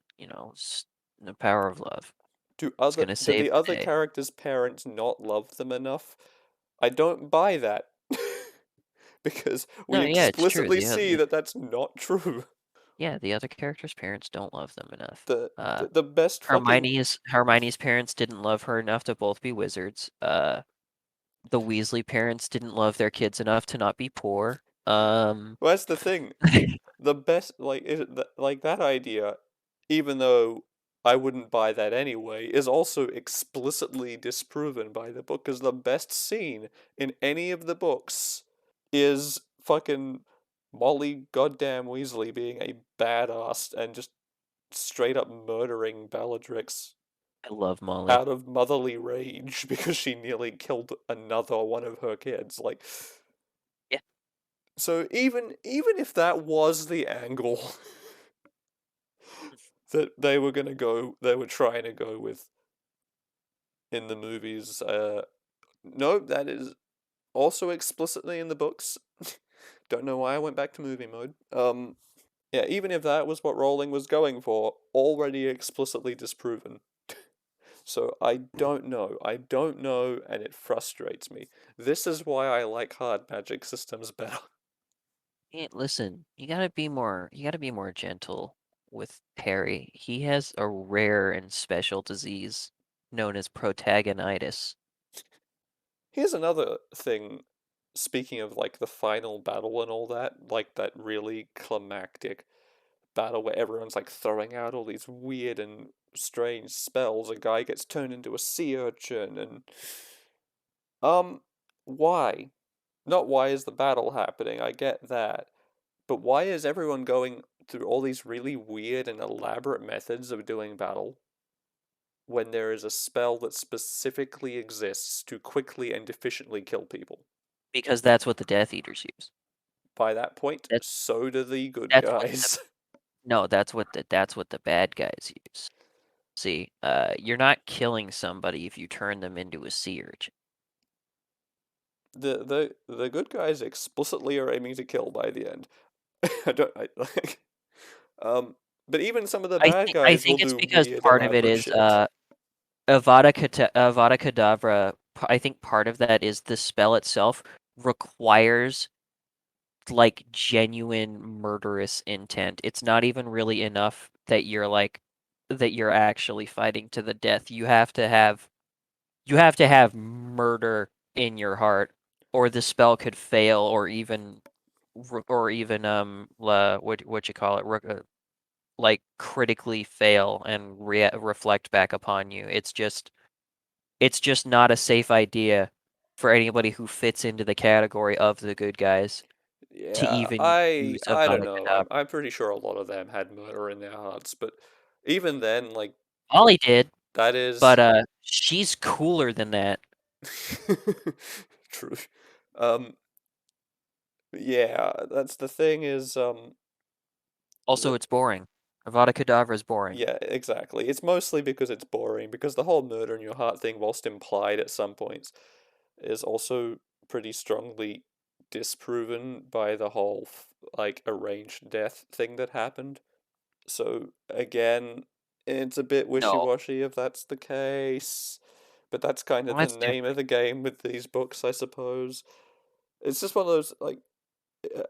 the power of love. It's gonna do save the the other day. characters' parents not love them enough? I don't buy that. Because we No, yeah, it's true. explicitly see that that's not true. The other characters' parents don't love them enough. The Uh, the best fucking Hermione's parents didn't love her enough to both be wizards. The Weasley parents didn't love their kids enough to not be poor. Um, Well, that's the thing. The best, like, like that idea, even though I wouldn't buy that anyway, is also explicitly disproven by the book. Because the best scene in any of the books is fucking Molly goddamn Weasley being a badass and just straight up murdering Bellatrix I love Molly. out of motherly rage because she nearly killed another one of her kids. Like, Yeah. so even if that was the angle that they were trying to go with in the movies, no, that is also explicitly in the books. Don't know why I went back to movie mode. Yeah, even if that was what Rowling was going for, already explicitly disproven. So I don't know. I don't know, and it frustrates me. This is why I like hard magic systems better. Listen, you gotta be more gentle with Harry. He has a rare and special disease known as protagonitis. Here's another thing, speaking of like the final battle and all that, like that really climactic battle where everyone's like throwing out all these weird and strange spells. A guy gets turned into a sea urchin and um why? Not why is the battle happening, I get that. But why is everyone going through all these really weird and elaborate methods of doing battle when there is a spell that specifically exists to quickly and efficiently kill people? Because that's what the Death Eaters use. By that point, That so do the good that's what the guys. no, that's what the bad guys use. See, you're not killing somebody if you turn them into a sea urchin. The good guys explicitly are aiming to kill by the end. I don't I like um but even some of the bad I guys will think it's do because weird part of it elaborate is shit. Avada Kedavra. I think part of that is the spell itself requires like genuine murderous intent. It's not even really enough that you're actually fighting to the death. You have to have murder in your heart, or the spell could fail, or even what you call it, like critically fail and reflect back upon you. It's just not a safe idea for anybody who fits into the category of the good guys to Yeah, even use I don't Avada know. Kedavra. I'm pretty sure a lot of them had murder in their hearts, but even then, like Ollie did, that is but she's cooler than that. true. Um, yeah, that's the thing is Also, that it's boring. Avada Kedavra is boring. yeah, exactly. It's mostly because it's boring, because the whole murder in your heart thing, whilst implied at some points, is also pretty strongly disproven by the whole like arranged death thing that happened. So again, it's a bit No, wishy-washy if that's the case, but that's kind well, of the that's name of different. the game with these books, I suppose. It's just one of those like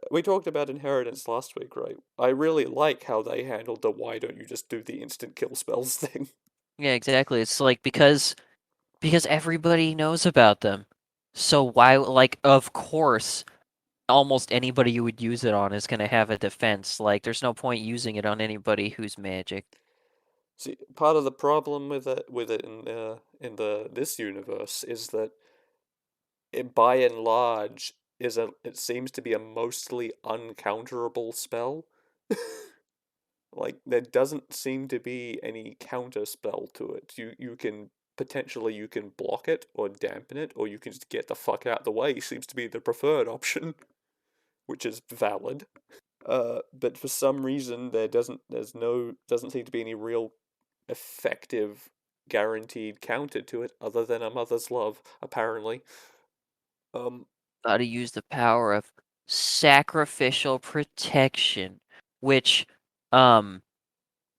we talked about Inheritance last week, right? I really like how they handled the why don't you just do the instant kill spells thing. Yeah, exactly. It's like because everybody knows about them. So why, like, of course, almost anybody you would use it on is gonna have a defense. Like, there's no point using it on anybody who's magic. See, part of the problem with it in the this universe is that it by and large it seems to be a mostly uncounterable spell. Like there doesn't seem to be any counter spell to it. You can potentially you can block it or dampen it, or you can just get the fuck out the way. Seems to be the preferred option, which is valid. But for some reason doesn't seem to be any real effective guaranteed counter to it other than a mother's love, apparently. Um, Gotta use the power of sacrificial protection, which, um,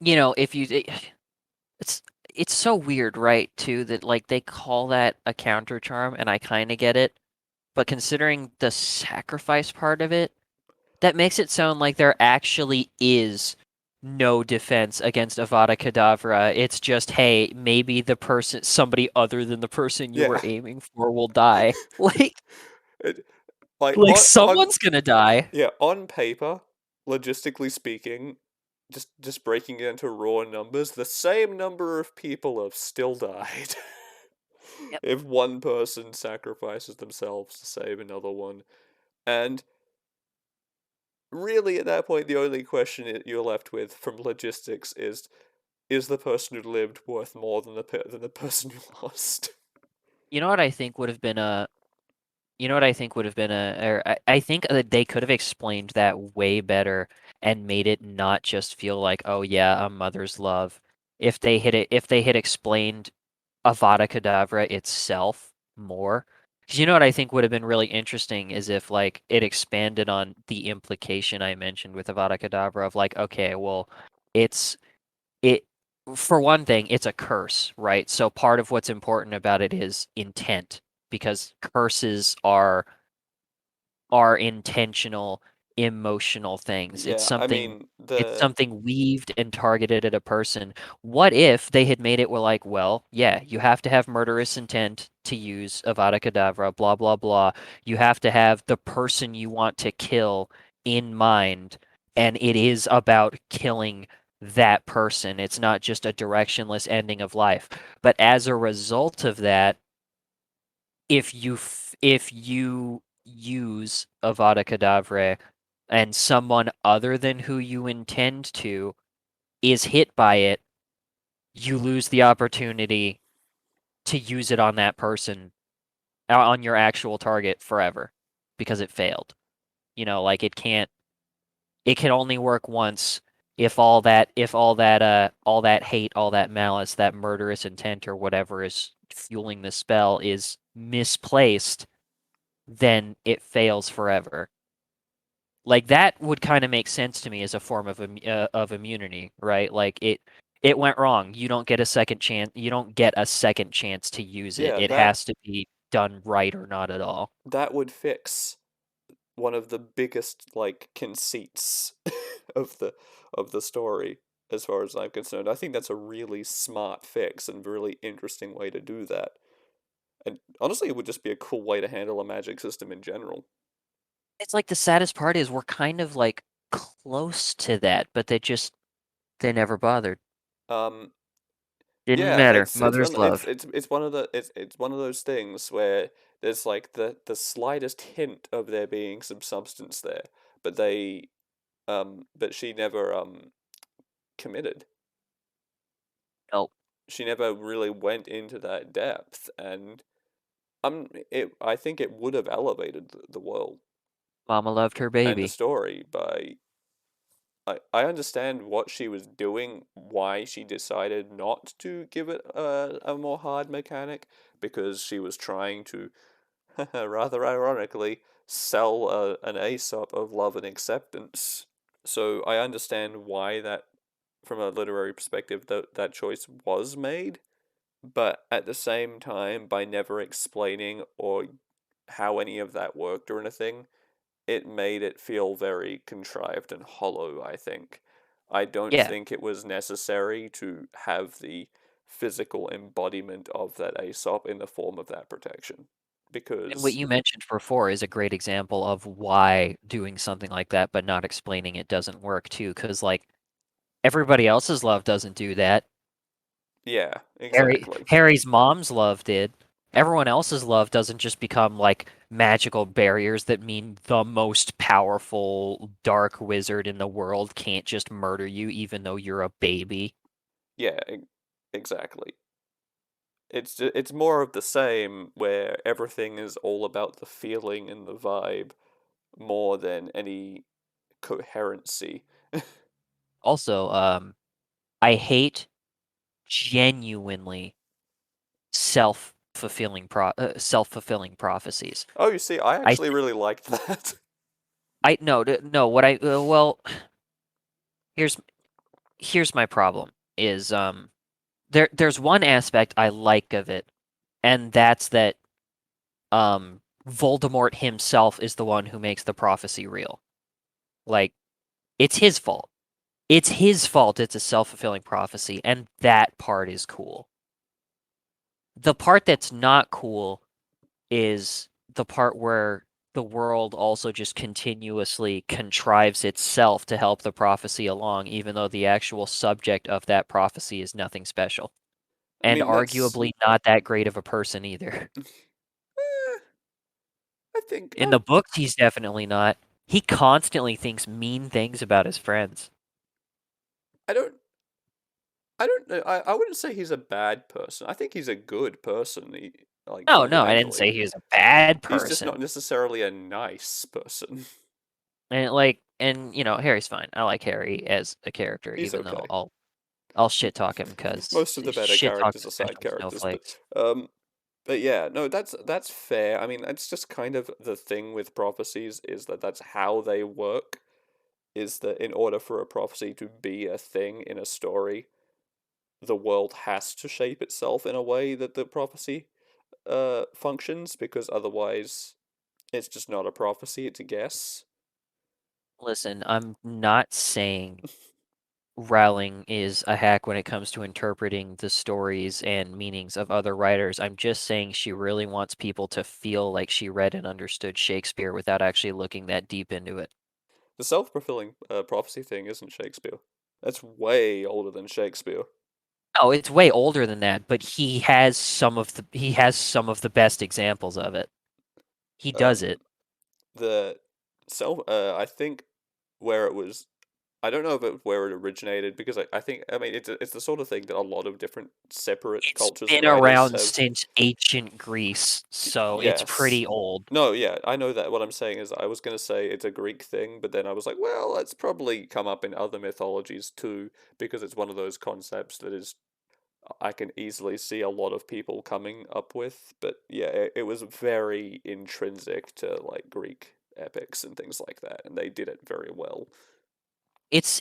if it's it's so weird, right? Too that like they call that a counter charm, and I kind of get it, but considering the sacrifice part of it, that makes it sound like there actually is no defense against Avada Kedavra. It's just, hey, maybe somebody other than the person you yeah. were aiming for will die. Like, Like Like on someone's gonna die. yeah, on paper, logistically speaking, just breaking it into raw numbers, the same number of people have still died. Yep. If one person sacrifices themselves to save another one. And really, at that point, the only question you're left with from logistics is the person who lived worth more than the person who lost? You know what I think would have been a You know what I think would have been or I think that they could have explained that way better and made it not just feel like, oh yeah, a mother's love. If they had explained Avada Kedavra itself more. Because you know what I think would have been really interesting is if like it expanded on the implication I mentioned with Avada Kedavra of like, okay, well, it's it for one thing, it's a curse, right? So part of what's important about it is intent, because curses are intentional, emotional things. Yeah, I mean It's the something weaved and targeted at a person. What if they had made it like, well, yeah, you have to have murderous intent to use Avada Kedavra, blah blah blah. You have to have the person you want to kill in mind, and it is about killing that person. It's not just a directionless ending of life. But as a result of that, if you use Avada Kedavra and someone other than who you intend to is hit by it, you lose the opportunity to use it on that person, on your actual target forever, because it failed. Like it can only work once if all that hate, all that malice, that murderous intent or whatever is fueling the spell is misplaced, then it fails forever. Like that would kind of make sense to me as a form of immunity, right? Like it went wrong. You don't get a second chance. You don't get a second chance to use it. yeah, It has to be done right or not at all. that would fix one of the biggest like conceits of the story as far as I'm concerned. I think that's a really smart fix and really interesting way to do that. And honestly, it would just be a cool way to handle a magic system in general. It's like the saddest part is we're kind of like close to that, but they never bothered. Um, Didn't yeah, matter. Mother's love. it's one of it's one of those things where there's like the slightest hint of there being some substance there, but but she never committed. Oh, She never really went into that depth, and I think it would have elevated the world mama loved her and the baby. story by I understand what she was doing, why she decided not to give it a more hard mechanic, because she was trying to, rather ironically, sell an Aesop of love and acceptance. So I understand why from a literary perspective, that choice was made, but at the same time, by never explaining or how any of that worked or anything, it made it feel very contrived and hollow, I think. I don't Yeah. think it was necessary to have the physical embodiment of that Aesop in the form of that protection. And what Because, you mentioned before is a great example of why doing something like that but not explaining it doesn't work too, because like everybody else's love doesn't do that. yeah, exactly. Harry's mom's love did. Everyone else's love doesn't just become like magical barriers that mean the most powerful dark wizard in the world can't just murder you even though you're a baby. Yeah, exactly. It's more of the same where everything is all about the feeling and the vibe more than any coherency. Also, I hate genuinely self-fulfilling prophecies. Oh, you see, I I actually really liked that. I no no what I well here's here's my problem is there's one aspect I like of it, and that's that Voldemort himself is the one who makes the prophecy real. Like it's his fault. It's his fault it's a self-fulfilling prophecy, and that part is cool. The part that's not cool is the part where the world also just continuously contrives itself to help the prophecy along, even though the actual subject of that prophecy is nothing special. I And mean, that's. arguably not that great of a person either. eh, I think In the books, he's definitely not. He constantly thinks mean things about his friends. I don't. I don't know. I wouldn't say he's a bad person. I think he's a good person. Like No, no, I didn't fundamentally, say he was a bad he's just not person. necessarily a nice person. And like, and Harry's fine. I like Harry as a character, He's even though okay. I'll shit talk him because Most of the better shit talk characters are side especially characters, snowflakes. um, but yeah, no, that's fair. I mean, that's just kind of the thing with prophecies is that that's how they work. Is that in order for a prophecy to be a thing in a story, the world has to shape itself in a way that the prophecy functions, because otherwise it's just not a prophecy, it's a guess. Listen, I'm not saying Rowling is a hack when it comes to interpreting the stories and meanings of other writers. I'm just saying she really wants people to feel like she read and understood Shakespeare without actually looking that deep into it. The self-fulfilling prophecy thing isn't Shakespeare. That's way older than Shakespeare. Oh, it's way older than that, but he has some of the best examples of it. He does Um, it. the I think where it was, I don't know if it where it originated, because I think, I mean, it's the sort of thing that a lot of different separate It's cultures and been writers around have. since ancient Greece, so it's Yes. pretty old. No, yeah, I know that. What I'm saying is, I was going to say it's a Greek thing, but then I was like, well, it's probably come up in other mythologies too, because it's one of those concepts that is, I can easily see a lot of people coming up with. But yeah, it was very intrinsic to like Greek epics and things like that, and they did it very well. It's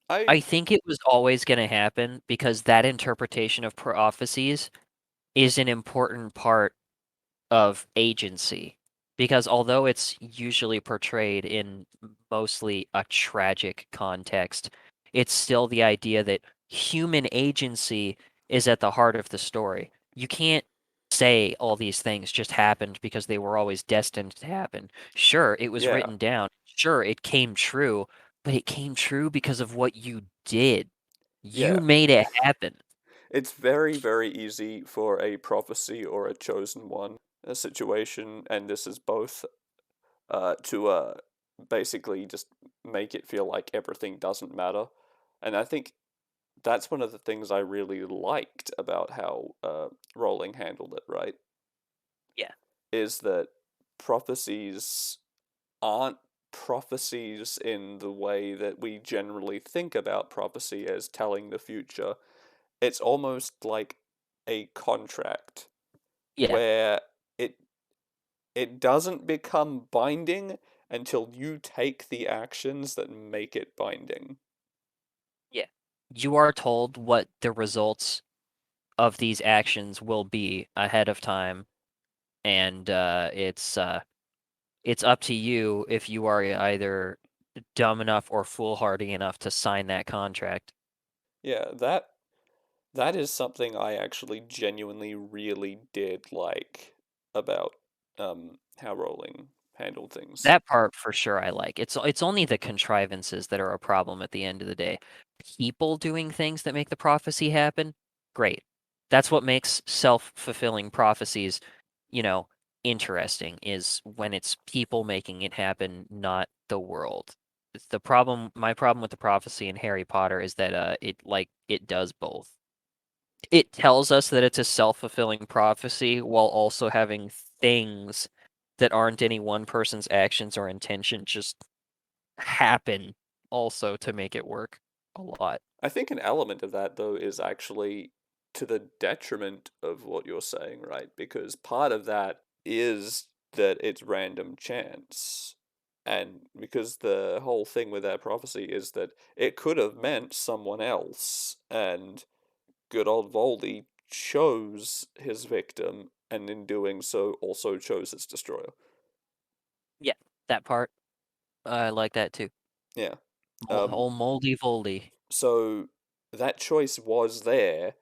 I I think it was always going to happen because that interpretation of prophecies is an important part of agency. Because although it's usually portrayed in mostly a tragic context, it's still the idea that human agency is at the heart of the story. You can't say all these things just happened because they were always destined to happen. Sure, it was Yeah, written down. Sure, it came true, but it came true because of what you did. You yeah. made it happen. It's very, very easy for a prophecy or a chosen one a situation, and this is both, to basically just make it feel like everything doesn't matter. And I think that's one of the things I really liked about how Rowling handled it, right? Yeah, Is that prophecies aren't prophecies in the way that we generally think about prophecy as telling the future. It's almost like a contract yeah, where it it doesn't become binding until you take the actions that make it binding. yeah. You are told what the results of these actions will be ahead of time, and it's up to you if you are either dumb enough or foolhardy enough to sign that contract. Yeah, that is something I actually genuinely really did like about how Rowling handled things. That part for sure I like. It's only the contrivances that are a problem at the end of the day. People doing things that make the prophecy happen, great. That's what makes self-fulfilling prophecies, you know, interesting is when it's people making it happen, not the world. My problem with the prophecy in Harry Potter is that it does both. It tells us that it's a self-fulfilling prophecy while also having things that aren't any one person's actions or intention just happen also to make it work a lot. I think an element of that, though, is actually to the detriment of what you're saying, right? Because part of that is that it's random chance. And because the whole thing with that prophecy is that it could have meant someone else, and good old Voldy chose his victim, and in doing so also chose its destroyer. Yeah, that part, I like that too. Yeah. Old moldy voldy. So that choice was there,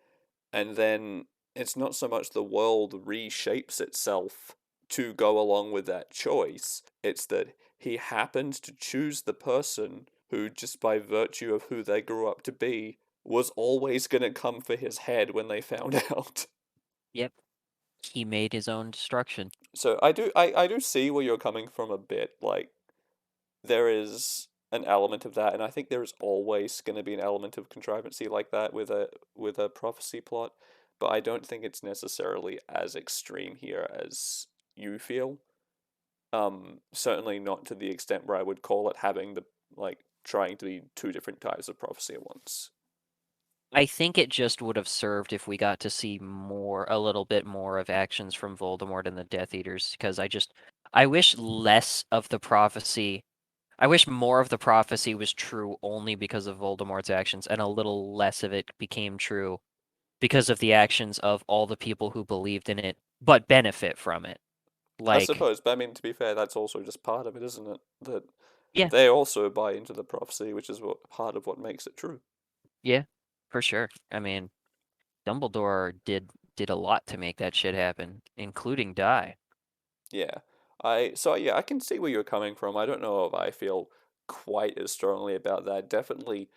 and then it's not so much the world reshapes itself to go along with that choice. It's that he happened to choose the person who, just by virtue of who they grew up to be, was always going to come for his head when they found out. Yep. He made his own destruction. So I do see where you're coming from a bit. Like, there is an element of that, and I think there is always going to be an element of contrivancy like that with a prophecy plot, but I don't think it's necessarily as extreme here as you feel. Certainly not to the extent where I would call it having the like trying to be two different types of prophecy at once. I think it just would have served if we got to see a little bit more of actions from Voldemort and the Death Eaters, because I wish less of the prophecy, I wish more of the prophecy was true only because of Voldemort's actions, and a little less of it became true because of the actions of all the people who believed in it, but benefit from it. I Like, suppose, but I mean, to be fair, that's also just part of it, isn't it? That yeah, they also buy into the prophecy, which is what part of what makes it true. yeah, for sure. I mean, Dumbledore did a lot to make that shit happen, including die. Yeah. Yeah, I can see where you're coming from. I don't know if I feel quite as strongly about that. Definitely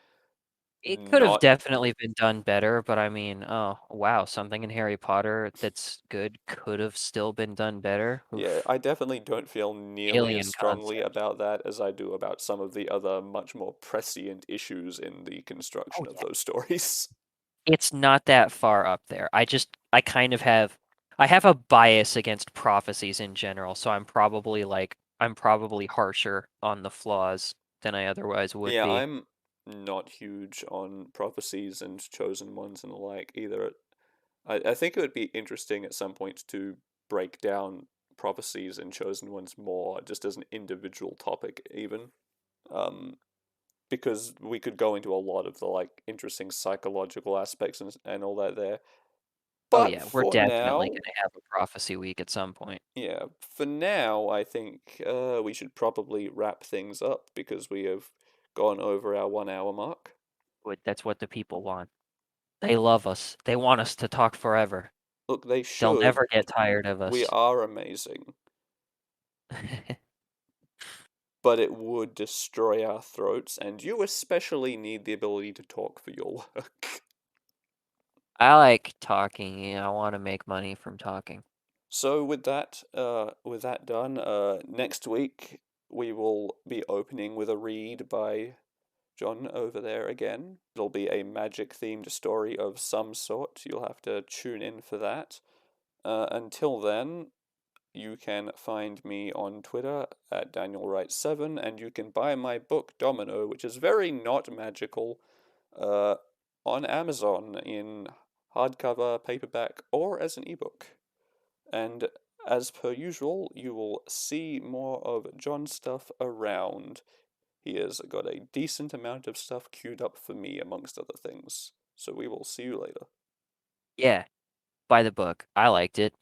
It could have not. definitely been done better, but I mean, oh, wow, something in Harry Potter that's good could have still been done better. Yeah, Oof. I definitely don't feel nearly as Alien strongly concept. about that as I do about some of the other much more prescient issues in the Oh, construction of yeah. those stories. It's not that far up there. I kind of I have a bias against prophecies in general, so I'm probably harsher on the flaws than I otherwise would Yeah, be. I'm not huge on prophecies and chosen ones and the like either. I think it would be interesting at some point to break down prophecies and chosen ones more just as an individual topic even. Um, because we could go into a lot of the like interesting psychological aspects and all that there. Oh But yeah, we're for definitely now, gonna have a prophecy week at some point. yeah, for now, I think we should probably wrap things up because we have gone over our 1 hour mark. That's what the people want. They love us. They want us to talk forever. Look, they They'll should. never get tired of We us. are amazing, but it would destroy our throats, and you especially need the ability to talk for your work. I like talking. I want to make money from talking. So with that done, next week we will be opening with a read by John over there again. It'll be a magic themed story of some sort. You'll have to tune in for that. Until then, you can find me on Twitter at DanielWright7, and you can buy my book Domino, which is very not magical, uh, on Amazon in hardcover, paperback, or as an ebook. And as per usual, you will see more of John's stuff around. He has got a decent amount of stuff queued up for me, amongst other things. So we will see you later. Yeah, buy the book. I liked it.